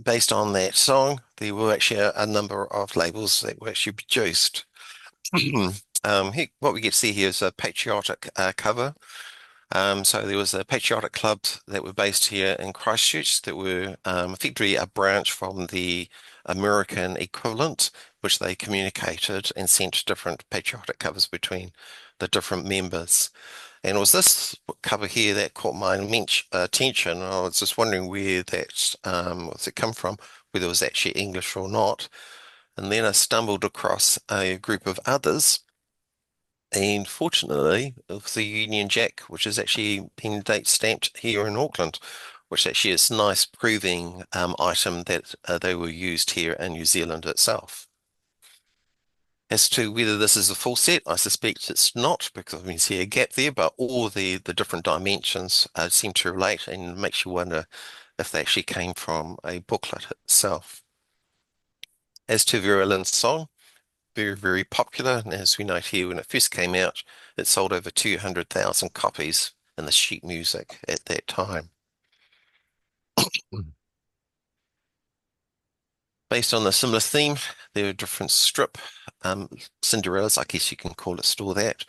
based on that song, there were actually a number of labels that were actually produced. Here, what we get to see here is a patriotic cover. So there was a patriotic clubs that were based here in Christchurch that were effectively a branch from the American equivalent, which they communicated and sent different patriotic covers between the different members. And it was this cover here that caught my attention. I was just wondering where that what's it come from, whether it was actually English or not. And then I stumbled across a group of others. And fortunately, it was the Union Jack, which is actually been date stamped here in Auckland, which actually is a nice proving item that they were used here in New Zealand itself. As to whether this is a full set, I suspect it's not, because I can see a gap there, but all the different dimensions seem to relate, and makes you wonder if they actually came from a booklet itself. As to Vera Lynn's song, very, very popular. And as we note here, when it first came out, it sold over 200,000 copies in the sheet music at that time. Based on a similar theme, there are different strip Cinderellas, I guess you can call it, still that.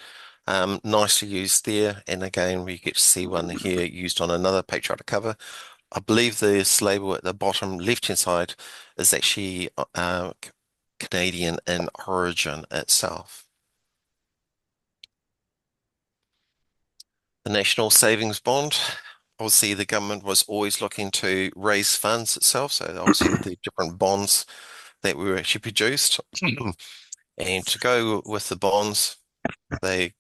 Nicely used there. And again, we get to see one here used on another patriotic cover. I believe this label at the bottom left-hand side is actually Canadian in origin itself. The National Savings Bond, obviously the government was always looking to raise funds itself, so obviously the different bonds that were actually produced. And to go with the bonds, they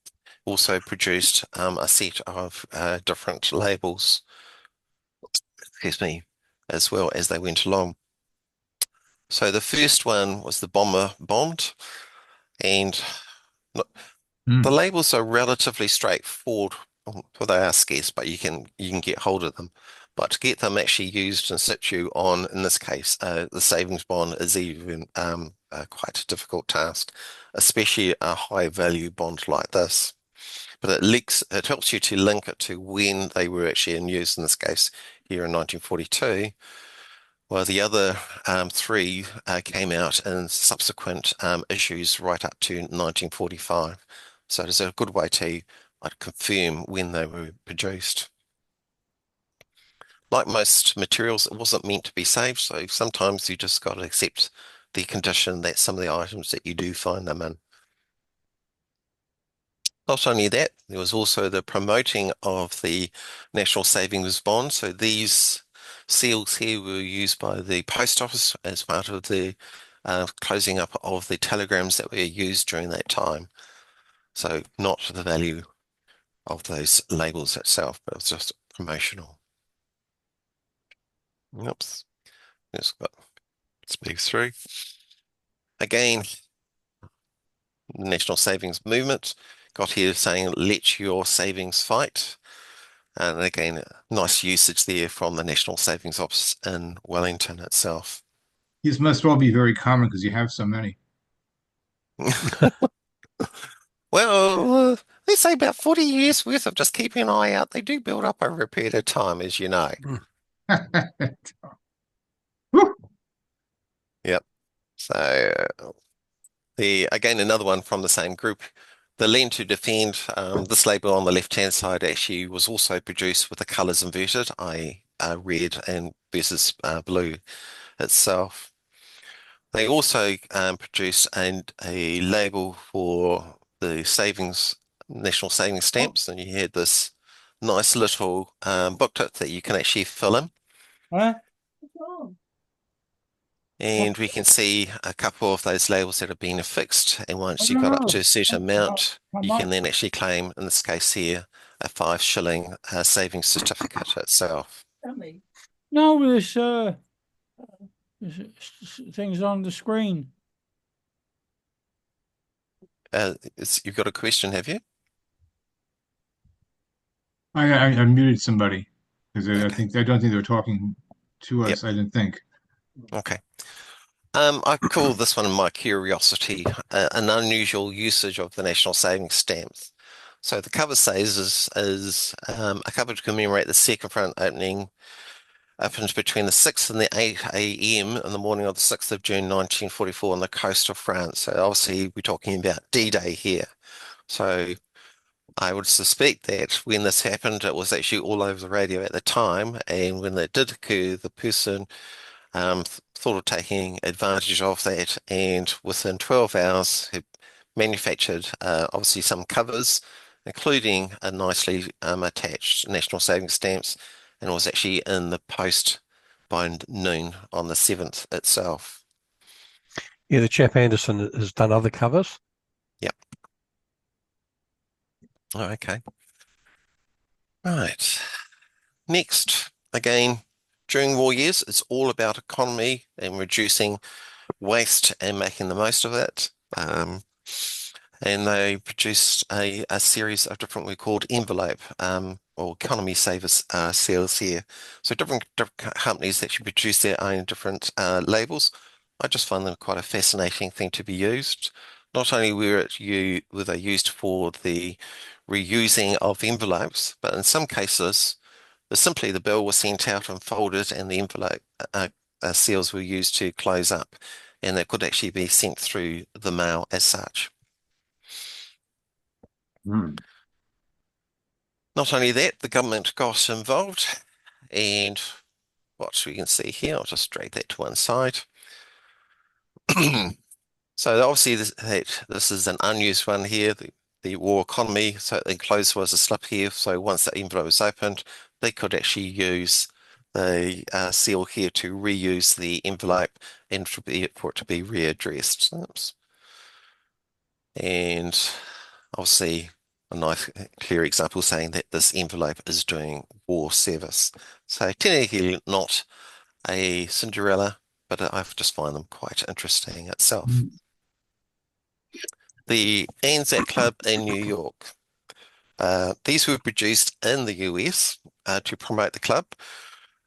also produced a set of different labels, excuse me, as well as they went along. So the first one was the Bomber Bond, and the labels are relatively straightforward. Well, they are scarce, but you can get hold of them. But to get them actually used in situ on, in this case, the savings bond is even quite a difficult task, especially a high value bond like this. But it helps you to link it to when they were actually in use, in this case, here in 1942. Well, the other three came out in subsequent issues right up to 1945. So it is a good way to confirm when they were produced. Like most materials, it wasn't meant to be saved, so sometimes you just got to accept the condition that some of the items that you do find them in. Not only that, there was also the promoting of the National Savings Bond. So these seals here were used by the post office as part of the closing up of the telegrams that were used during that time. So not the value of those labels itself, but it was just promotional. Oops, just got speak through. Again, the National Savings Movement got here saying, let your savings fight. And again, nice usage there from the National Savings Office in Wellington itself. These must all be very common because you have so many. Well, let's say about 40 years worth of just keeping an eye out. They do build up over a period of time, as you know. Yep. So again, another one from the same group. The Lend to Defend, this label on the left-hand side actually was also produced with the colours inverted, i.e. red and versus blue itself. They also produced a label for the national savings stamps, and you had this nice little booklet that you can actually fill in. Huh? And we can see a couple of those labels that have been affixed. And I once you've don't got up know. to a certain amount, How you can much? then actually claim, in this case here, a 5 shilling savings certificate itself. No, there's things on the screen. You've got a question, have you? I muted somebody because Okay. I don't think they were talking to us. I didn't think. Okay. I call this one my curiosity, an unusual usage of the national savings stamps. So the cover says is a cover to commemorate the second front opening opened between the 6th and the 8 a.m. in the morning of the 6th of June 1944 on the coast of France. So obviously we're talking about D-Day here. So I would suspect that when this happened, it was actually all over the radio at the time, and when it did occur, the person thought of taking advantage of that, and within 12 hours, he manufactured obviously some covers, including a nicely attached national savings stamps, and it was actually in the post by noon on the 7th itself. Yeah, the chap Anderson has done other covers. Yep. Oh, okay. Right. Next, again, during war years, it's all about economy and reducing waste and making the most of it. And they produced a series of different, we called envelope or economy savers seals here. So different companies actually produce their own different labels. I just find them quite a fascinating thing to be used. Not only were they used for the reusing of envelopes, but in some cases, simply the bill was sent out and folded, and the envelope seals were used to close up, and they could actually be sent through the mail as such. Hmm. Not only that, the government got involved, and what we can see here, I'll just drag that to one side. So obviously this is an unused one here, the war economy. So enclosed was a slip here. So once the envelope was opened, they could actually use the seal here to reuse the envelope and for it to be readdressed. Oops. And obviously a nice clear example saying that this envelope is doing war service. So technically not a Cinderella, but I just find them quite interesting itself. The Anzac Club in New York. These were produced in the US to promote the club.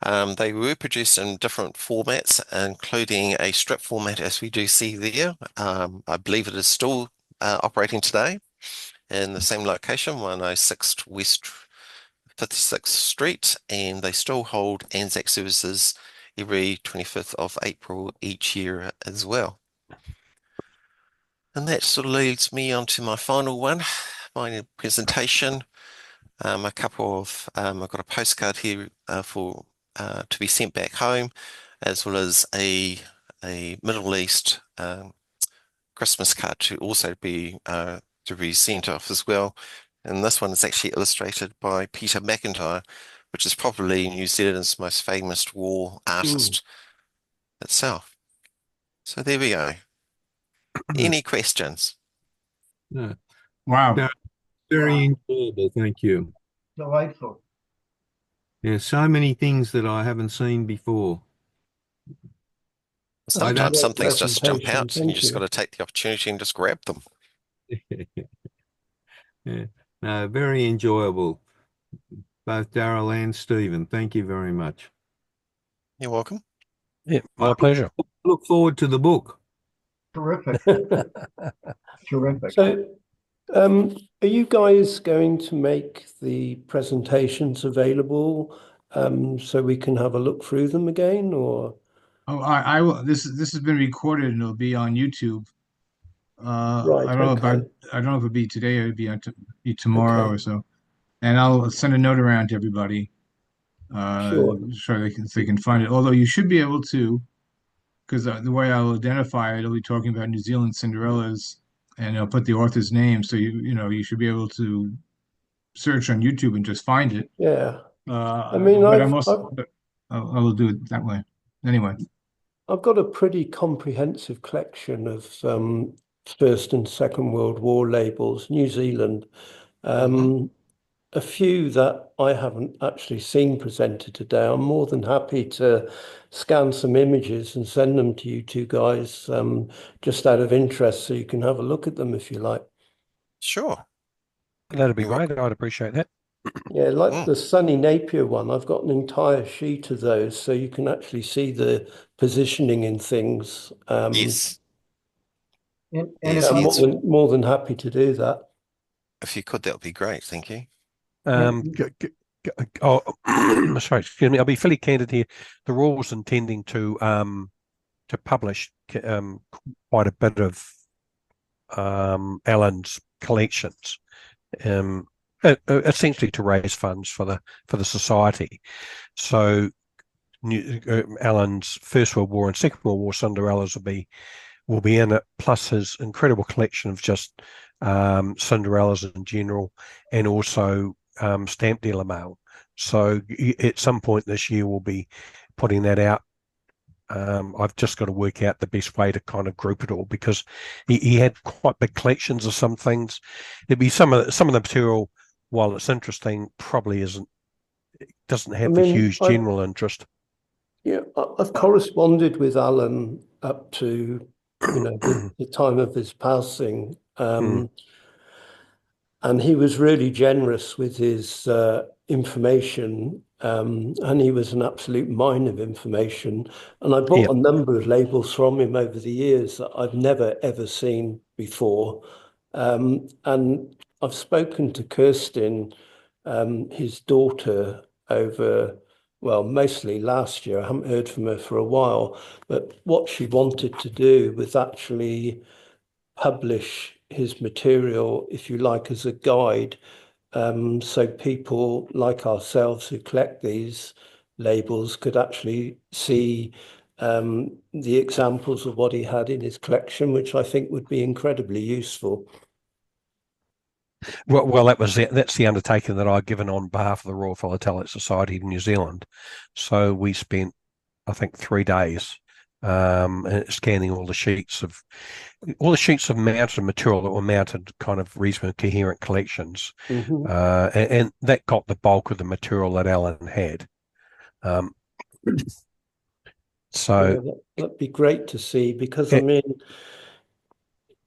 They were produced in different formats, including a strip format, as we do see there. I believe it is still operating today in the same location, 106 West 56th Street, and they still hold Anzac services every 25th of April each year as well. And that sort of leads me on to my final one, my presentation. I've got a postcard here for to be sent back home, as well as a Middle East Christmas card to also be sent off as well. And this one is actually illustrated by Peter McIntyre, which is probably New Zealand's most famous war artist itself. So there we go. Any questions? No. Wow. No, very enjoyable. Thank you. Delightful. There's so many things that I haven't seen before. Sometimes some things Great just jump presentation, out and you thank just you. got to take the opportunity and just grab them. Yeah. No, very enjoyable. Both Daryl and Stephen. Thank you very much. You're welcome. Yeah, my pleasure. Look forward to the book. Terrific. Terrific. So, are you guys going to make the presentations available so we can have a look through them again, or? Oh, I will. This has been recorded and it'll be on YouTube. Right, I don't know okay. I don't know if it'll be today or it'll be tomorrow Okay. or so. And I'll send a note around to everybody, Sure. so they can find it. Although you should be able to, because the way I'll identify it, it'll be talking about New Zealand Cinderellas, and I'll put the author's name, so you should be able to search on YouTube and just find it. Yeah. I mean, but I'm also, but I will do it that way. Anyway, I've got a pretty comprehensive collection of First and Second World War labels, New Zealand. A few that I haven't actually seen presented today. I'm more than happy to scan some images and send them to you two guys, just out of interest, so you can have a look at them if you like. Sure. That'd be great. I'd appreciate that. Yeah, like the Sunny Napier one, I've got an entire sheet of those, so you can actually see the positioning in things. Yes. And Yes, if I'm yes. more than happy to do that. If you could, that would be great. Thank you. Sorry, excuse me. I'll be fairly candid here. The Royal's intending to publish quite a bit of Alan's collections, essentially to raise funds for the society. So Alan's First World War and Second World War Cinderellas will be in it, plus his incredible collection of just Cinderellas in general, and also stamp dealer mail. So at some point this year we'll be putting that out. I've just got to work out the best way to kind of group it all, because he had quite big collections of some things. There'd be some of the material, while it's interesting, probably doesn't have the huge general interest. Yeah, I've corresponded with Alan up to the time of his passing, and he was really generous with his information, and he was an absolute mine of information. And I bought a number of labels from him over the years that I've never ever seen before. And I've spoken to Kirsten, his daughter, over, well, mostly last year. I haven't heard from her for a while, but what she wanted to do was actually publish his material, if you like, as a guide, so people like ourselves who collect these labels could actually see the examples of what he had in his collection, which I think would be incredibly useful. Well, that's the undertaking that I've given on behalf of the Royal Philatelic Society in New Zealand. So we spent, I think, 3 days scanning all the sheets of mounted material that were mounted kind of reasonably coherent collections, and that got the bulk of the material that Alan had. So yeah, that'd be great to see, because I mean,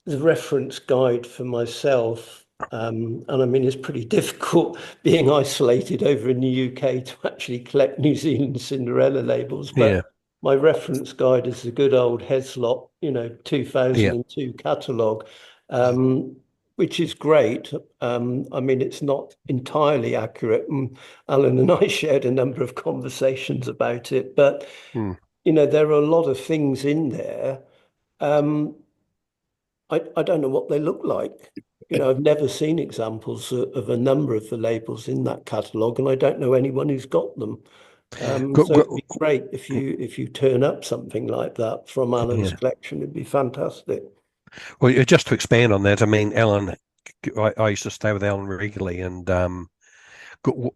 the reference guide for myself, and I mean, it's pretty difficult being isolated over in the UK to actually collect New Zealand Cinderella labels, but my reference guide is the good old Heslop, 2002 catalogue, which is great. I mean, it's not entirely accurate. And Alan and I shared a number of conversations about it, but there are a lot of things in there. I don't know what they look like. I've never seen examples of a number of the labels in that catalogue, and I don't know anyone who's got them. So it'd be great if you turn up something like that from Alan's collection. It'd be fantastic. Well, just to expand on that, I mean, Alan, I used to stay with Alan regularly, and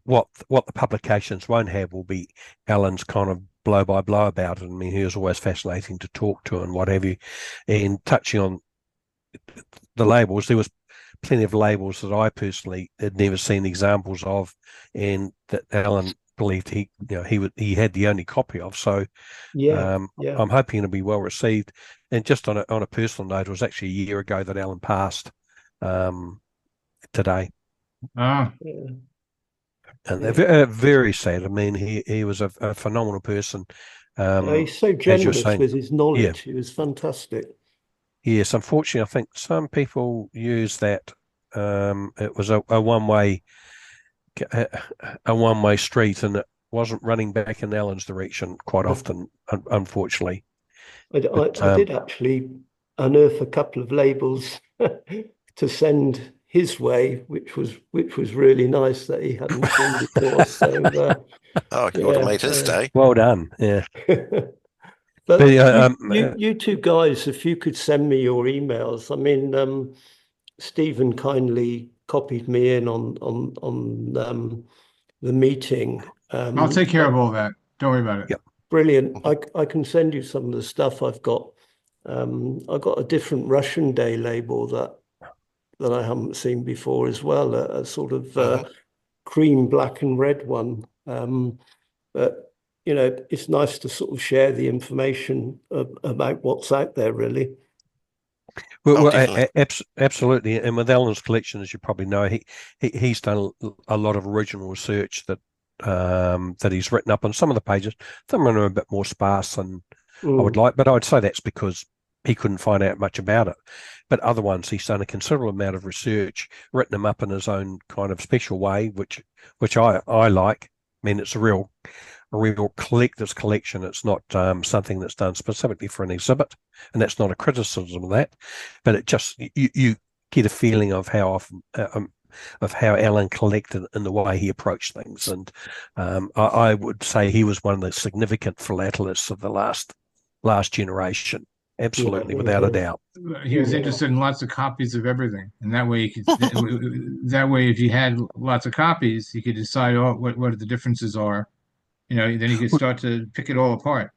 what the publications won't have will be Alan's kind of blow by blow about it. I mean, he was always fascinating to talk to and what have you. And touching on the labels, there was plenty of labels that I personally had never seen examples of, and that Alan believed he had the only copy of. So I'm hoping it'll be well received. And just on a personal note, it was actually a year ago that Alan passed today. And they're very sad. I mean, he was a phenomenal person. He's so generous with his knowledge. He was fantastic. Yes, unfortunately, I think some people use that. It was a one-way street, and it wasn't running back in Alan's direction quite often, unfortunately. I did actually unearth a couple of labels to send his way, which was really nice that he hadn't seen before. So, you would have made his day. Well done. Yeah. But you two guys, if you could send me your emails. I mean, Stephen kindly copied me in on the meeting. I'll take care of all that. Don't worry about it. Yep. Brilliant. I can send you some of the stuff I've got. I got a different Russian Day label that I haven't seen before as well, a sort of cream, black and red one. But you know, it's nice to sort of share the information about what's out there, really. Well, absolutely. And with Alan's collection, as you probably know, he's done a lot of original research that he's written up on some of the pages. Some of them are a bit more sparse than I would like, but I'd say that's because he couldn't find out much about it. But other ones, he's done a considerable amount of research, written them up in his own kind of special way, which I like. I mean, it's a real collector's collection. It's not something that's done specifically for an exhibit, and that's not a criticism of that. But it just you get a feeling of how often of how Alan collected and the way he approached things. And I would say he was one of the significant philatelists of the last generation. Absolutely, without a doubt. He was interested in lots of copies of everything, and that way if you had lots of copies, you could decide what the differences are. You know, then you could start to pick it all apart.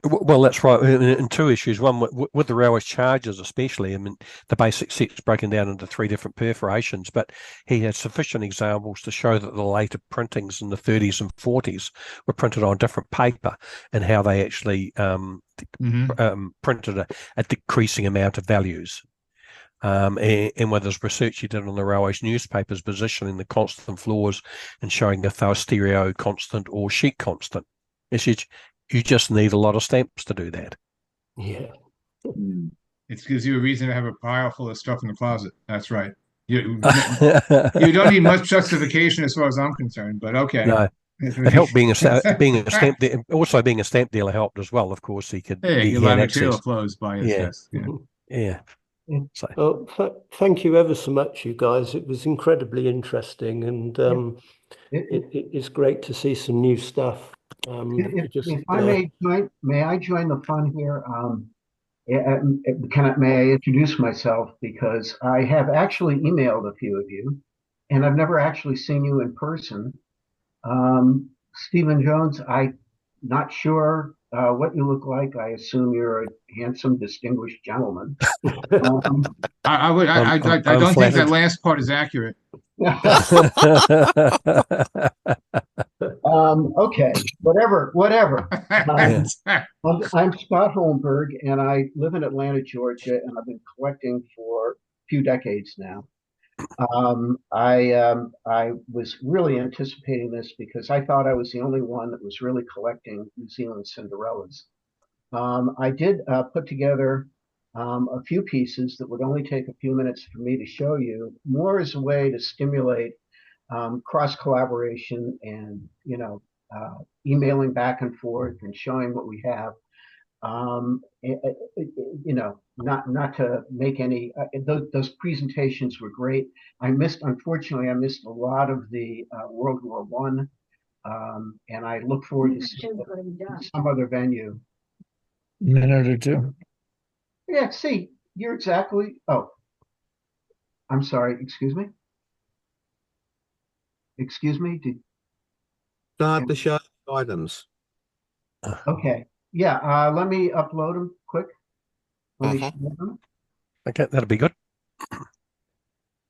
Well, that's right. In two issues. One, with the railway charges especially, I mean, the basic set's broken down into 3 different perforations, but he had sufficient examples to show that the later printings in the 30s and 40s were printed on different paper and how they actually printed a decreasing amount of values. And with his research he did on the railway's newspapers, positioning the constant floors and showing if they were stereo constant or sheet constant. You just need a lot of stamps to do that. Yeah. It gives you a reason to have a pile full of stuff in the closet. That's right. You don't need much justification as far as I'm concerned, but okay. No. It helped being a stamp also being a stamp dealer helped as well. Of course, he could. Hey, a lot of material flows by his desk. Yeah. So. Well, thank you ever so much, you guys. It was incredibly interesting, and it's great to see some new stuff. If I may I join the fun here? May I introduce myself, because I have actually emailed a few of you, and I've never actually seen you in person. Stephen Jones, I'm not sure what you look like. I assume you're a handsome, distinguished gentleman. I don't think that last part is accurate. Okay, whatever. I'm Scott Holmberg, and I live in Atlanta, Georgia, and I've been collecting for a few decades now. I was really anticipating this because I thought I was the only one that was really collecting New Zealand Cinderellas. I did put together a few pieces that would only take a few minutes for me to show you, more as a way to stimulate cross collaboration and, emailing back and forth and showing what we have. Not to make any, those presentations were great. Unfortunately, I missed a lot of the World War I, and I look forward to some other venue. Minute or two. Yeah, see, you're exactly, I'm sorry, excuse me? Start to show items. Okay. Yeah, let me upload them quick. Let me show them. Okay, that'll be good.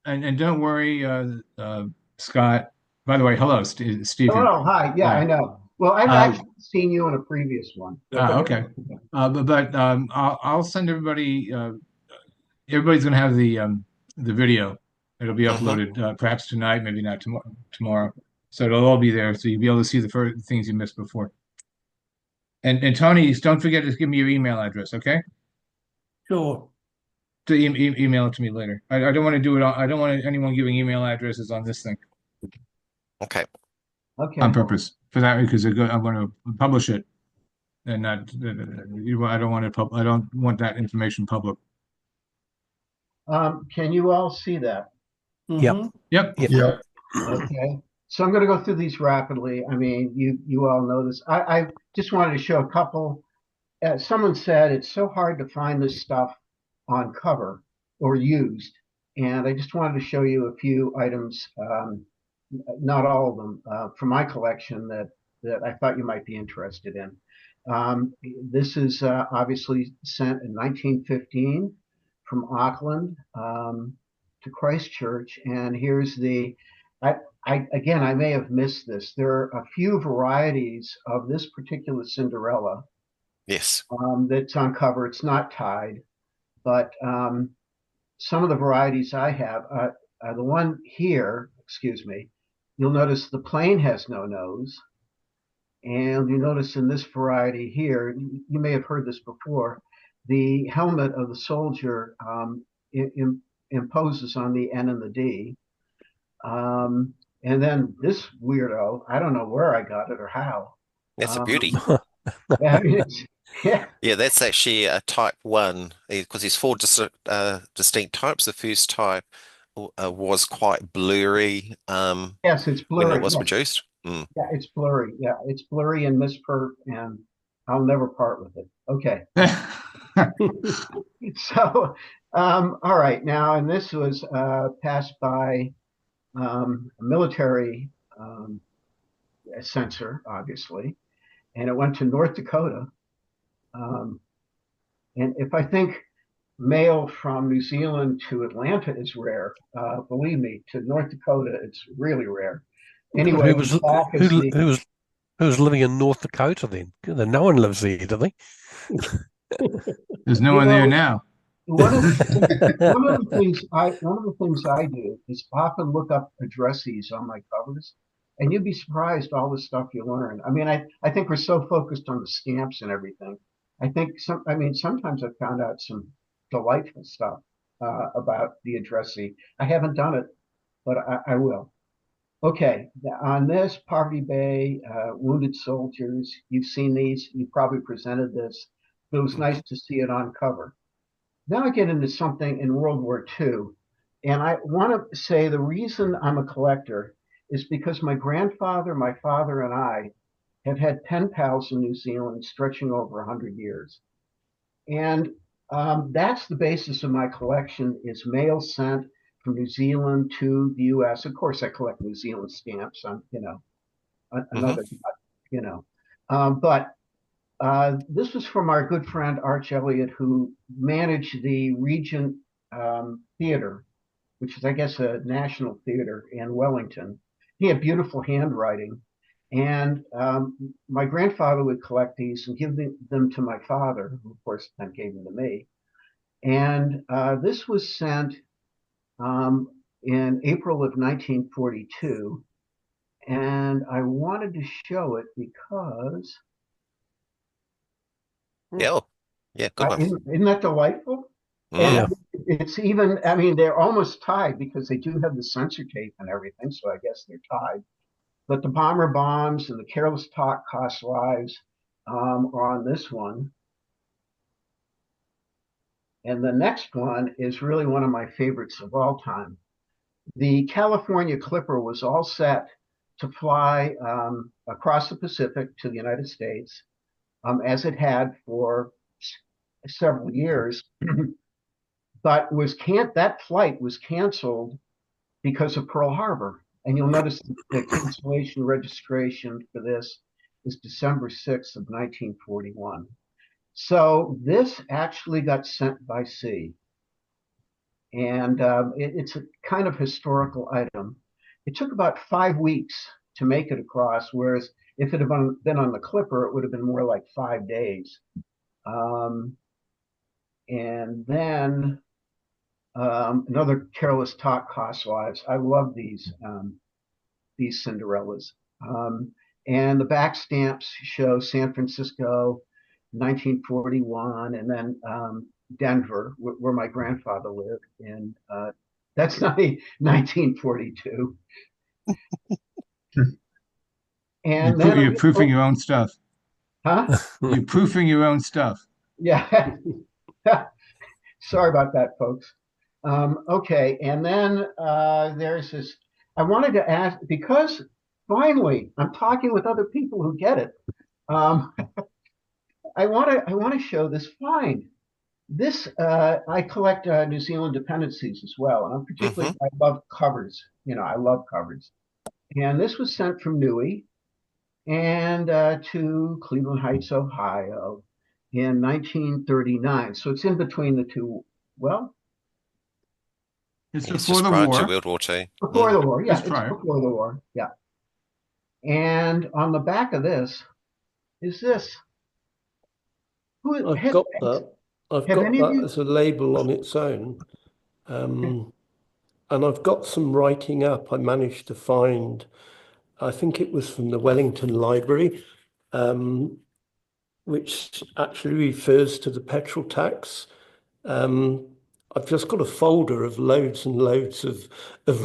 And don't worry, Scott. By the way, hello, Stephen. Oh, hi. Yeah, I know. Well, I've actually seen you in a previous one. Okay. But I'll send everybody. Everybody's going to have the video. It'll be uploaded perhaps tonight, maybe not tomorrow. So it'll all be there, so you'll be able to see the things you missed before. And Tony, don't forget to give me your email address, okay? Sure. To email it to me later. I don't want to do it. I don't want anyone giving email addresses on this thing. Okay. Okay. On purpose for that, because I'm going to publish it, and not. I don't want it. I don't want that information public. Can you all see that? Yep. Yep. Okay. So I'm going to go through these rapidly. I mean, you all know this. I just wanted to show a couple. Someone said it's so hard to find this stuff on cover or used. And I just wanted to show you a few items, not all of them, from my collection that I thought you might be interested in. This is obviously sent in 1915 from Auckland to Christchurch. And here's again, I may have missed this. There are a few varieties of this particular Cinderella. Yes. That's on cover. It's not tied, but some of the varieties I have, the one here, excuse me, you'll notice the plane has no nose. And you notice in this variety here, you may have heard this before, the helmet of the soldier imposes on the N and the D. And then this weirdo, I don't know where I got it or how. That's a beauty. Yeah, I mean, yeah. Yeah, that's actually a type 1 because there's four distinct types. The first type was quite blurry Yes, it's blurry. when it was Yes. produced. Yeah, it's blurry. Yeah, it's blurry and misperf, and I'll never part with it. Okay. So, all right. Now, and this was passed by a military censor, obviously, and it went to North Dakota. And if I think mail from New Zealand to Atlanta is rare, believe me, to North Dakota, it's really rare. Anyway, who was living in North Dakota then? No one lives there, do they? There's no one there now. One of the things I do is often look up addressees on my covers, and you'd be surprised all the stuff you learn. I mean, I think we're so focused on the stamps and everything. I think sometimes I've found out some delightful stuff about the addressee. I haven't done it, but I will. Okay, on this, Poverty Bay, Wounded Soldiers, you've seen these, you probably presented this, but it was nice to see it on cover. Now I get into something in World War II, and I want to say the reason I'm a collector is because my grandfather, my father, and I have had pen pals in New Zealand stretching over 100 years. And that's the basis of my collection is mail sent from New Zealand to the U.S. Of course, I collect New Zealand stamps. I'm, another, but this was from our good friend Arch Elliott, who managed the Regent Theater, which is, I guess, a national theater in Wellington. He had beautiful handwriting. And my grandfather would collect these and give them to my father, who, of course, then gave them to me. And this was sent in April of 1942. And I wanted to show it because... Yeah, good one. Isn't that delightful? Yeah. And it's even, I mean, they're almost tied because they do have the censor tape and everything, so I guess they're tied. But the Bomber Bombs and the Careless Talk Cost Lives are on this one. And the next one is really one of my favorites of all time. The California Clipper was all set to fly across the Pacific to the United States, as it had for several years, but that flight was canceled because of Pearl Harbor. And you'll notice the cancellation registration for this is December 6th of 1941. So this actually got sent by sea. And it's a kind of historical item. It took about 5 weeks to make it across, whereas if it had been on the Clipper, it would have been more like 5 days. And then another Careless Talk Cost Lives. I love these Cinderellas. And the back stamps show San Francisco, 1941, and then Denver, where my grandfather lived. And that's not 1942. And you're proofing your own stuff. Huh? You're proofing your own stuff. Yeah. Sorry about that, folks. Okay, and then there's this. I wanted to ask, because finally I'm talking with other people who get it. I want to show this find. This I collect New Zealand dependencies as well, and I'm particularly I love covers. You know, I love covers. And this was sent from Newey and to Cleveland Heights, Ohio, in 1939. So it's in between the two. Well, It's It's before just the prior to war. World War II. before the war. Yeah, Just it's prior. before the war. Yeah. And on the back of this is this. Who I've got that. I've have got any of that you? as a label on its own. And I've got some writing up I managed to find. I think it was from the Wellington Library, which actually refers to the petrol tax. I've just got a folder of loads and loads of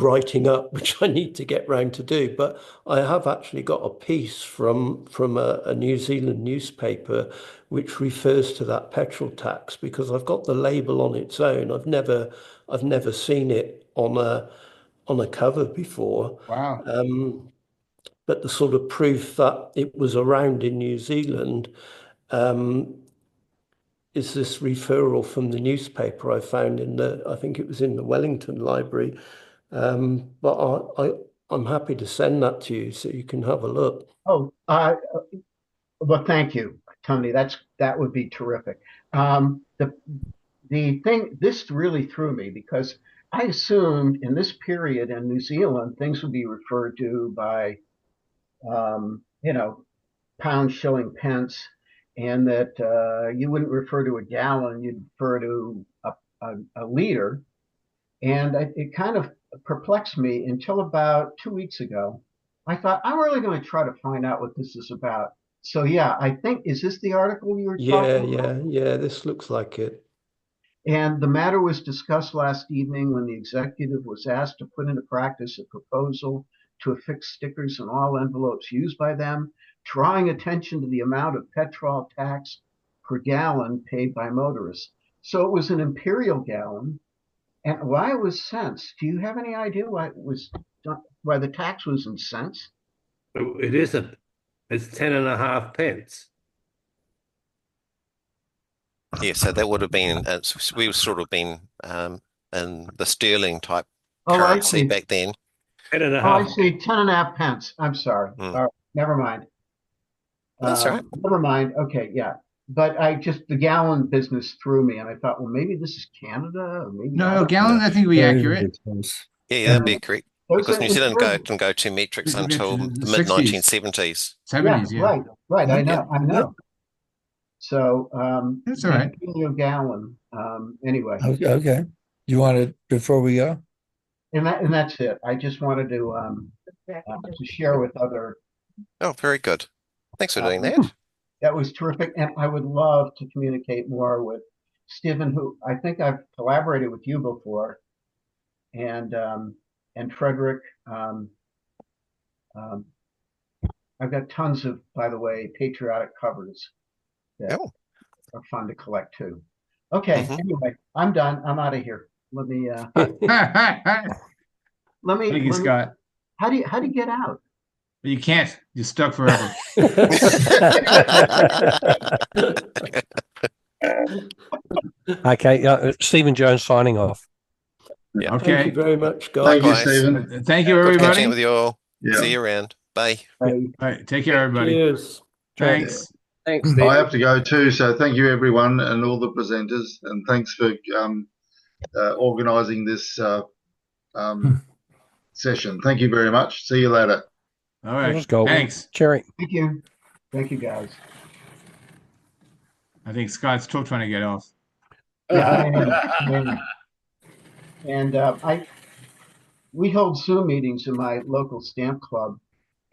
writing up, which I need to get round to do. But I have actually got a piece from a New Zealand newspaper which refers to that petrol tax, because I've got the label on its own. I've never seen it on a cover before. Wow. But the sort of proof that it was around in New Zealand is this referral from the newspaper I found I think it was in the Wellington Library. But I'm happy to send that to you so you can have a look. Oh, well, thank you, Tony. That would be terrific. The thing, this really threw me because I assumed in this period in New Zealand things would be referred to by you know, pound, shilling, pence, and that you wouldn't refer to a gallon, you'd refer to a liter. And it kind of perplexed me until about 2 weeks ago. I thought, I'm really going to try to find out what this is about. So, yeah, I think, is this the article you were talking about? Yeah, this looks like it. And the matter was discussed last evening when the executive was asked to put into practice a proposal to affix stickers on all envelopes used by them, drawing attention to the amount of petrol tax per gallon paid by motorists. So it was an imperial gallon, and why it was cents. Do you have any idea why it was done, why the tax was in cents? It isn't. It's 10.5 pence. Yeah, so that would have been, we would sort of been in the sterling type Oh, I currency see. back then. 10.5. Oh, I see. 10.5 pence. I'm sorry. All right, never mind. That's right. Never mind. Okay, yeah. But the gallon business threw me, and I thought, well, maybe this is Canada, or maybe No, gallon, I think would be accurate. Yeah, that'd be correct. Those Because are New Zealand imperial. didn't go to metrics The until the 60s. mid-1970s. 70s, yeah. Right. I Okay. know. So, That's the all right. imperial gallon. Anyway, Okay. You want to, before we go? and that's it. I just wanted to share with other. Oh, very good. Thanks for doing that. That was terrific, and I would love to communicate more with Stephen, who I think I've collaborated with you before, and Frederick. I've got tons of, by the way, patriotic covers that are fun to collect too. Okay, anyway, I'm done. I'm out of here. Let me. Thank you, Scott. How do you get out? You can't. You're stuck forever. Okay, Stephen Jones signing off. Yeah. Thank you Okay. very much, guys. Thank you, Likewise. Stephen. Thank you, Good catching everybody. up with you all. Yeah. See you around. Bye. All right. Take care, everybody. Cheers. Thanks. Thanks, I Steve. have to go too, so thank you everyone and all the presenters, and thanks for organising this session. Thank you very much. See you later. All right. Let's go. Thanks. Cherry. Thank you, guys. I think Scott's still trying to get off. Yeah, I am. And we hold Zoom meetings in my local stamp club,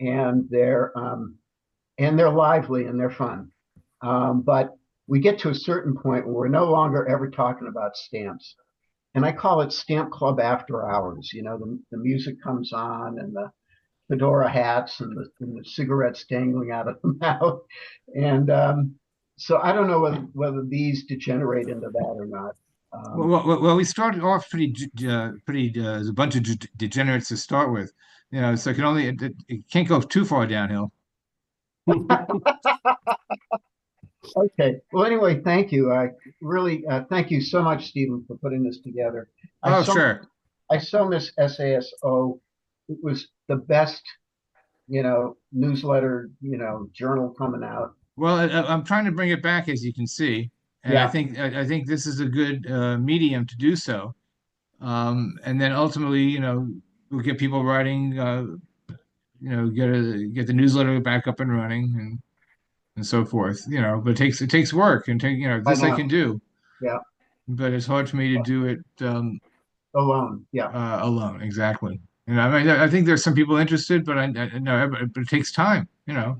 and they're lively and they're fun. But we get to a certain point where we're no longer ever talking about stamps. And I call it Stamp Club After Hours. You know, the music comes on and the fedora hats and the cigarettes dangling out of the mouth. And so I don't know whether these degenerate into that or not. Well, we started off pretty as a bunch of degenerates to start with, you know. So it can't go too far downhill. Okay. Well, anyway, thank you. I really thank you so much, Stephen, for putting this together. I Oh, so sure. I so miss SASO. It was the best, newsletter, journal coming out. Well, I'm trying to bring it back, as you can see, and Yeah. I think this is a good medium to do so. And then ultimately, we'll get people writing, get the newsletter back up and running, and so forth. But it takes work, and I this I know. can do, Yeah. but it's hard for me to do it Alone. Yeah. alone. Exactly. I mean, I think there's some people interested, but I know, but it takes time. Yeah.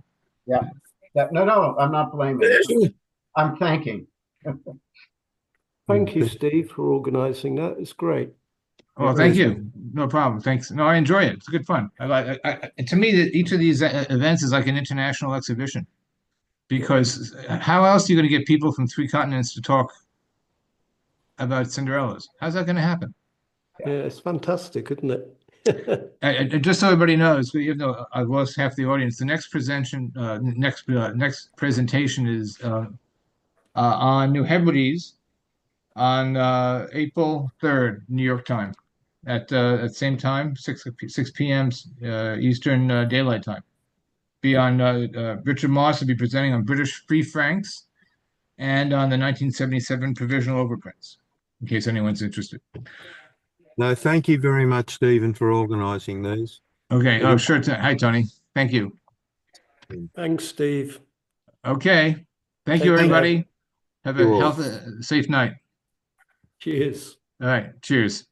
Yeah. No, no, I'm not blaming. I'm thanking. Thank you, Steve, for organising that. It's great. Well, thank you. No problem. Thanks. No, I enjoy it. It's good fun. To me, each of these events is like an international exhibition, because how else are you going to get people from 3 continents to talk about Cinderellas? How's that going to happen? Yeah, it's fantastic, isn't it? Just so everybody knows, even though I've lost half the audience, the next presentation is on New Hebrides on April 3rd, New York time, at same time, 6 p.m. Eastern Daylight Time. Be on Richard Moss will be presenting on British Free Francs and on the 1977 provisional overprints, in case anyone's interested. No, thank you very much, Stephen, for organising these. Okay. Oh, sure. Hi, Tony. Thank you. Thanks, Steve. Okay. Thank Take you, care. everybody. Have a You all. safe night. Cheers. All right. Cheers.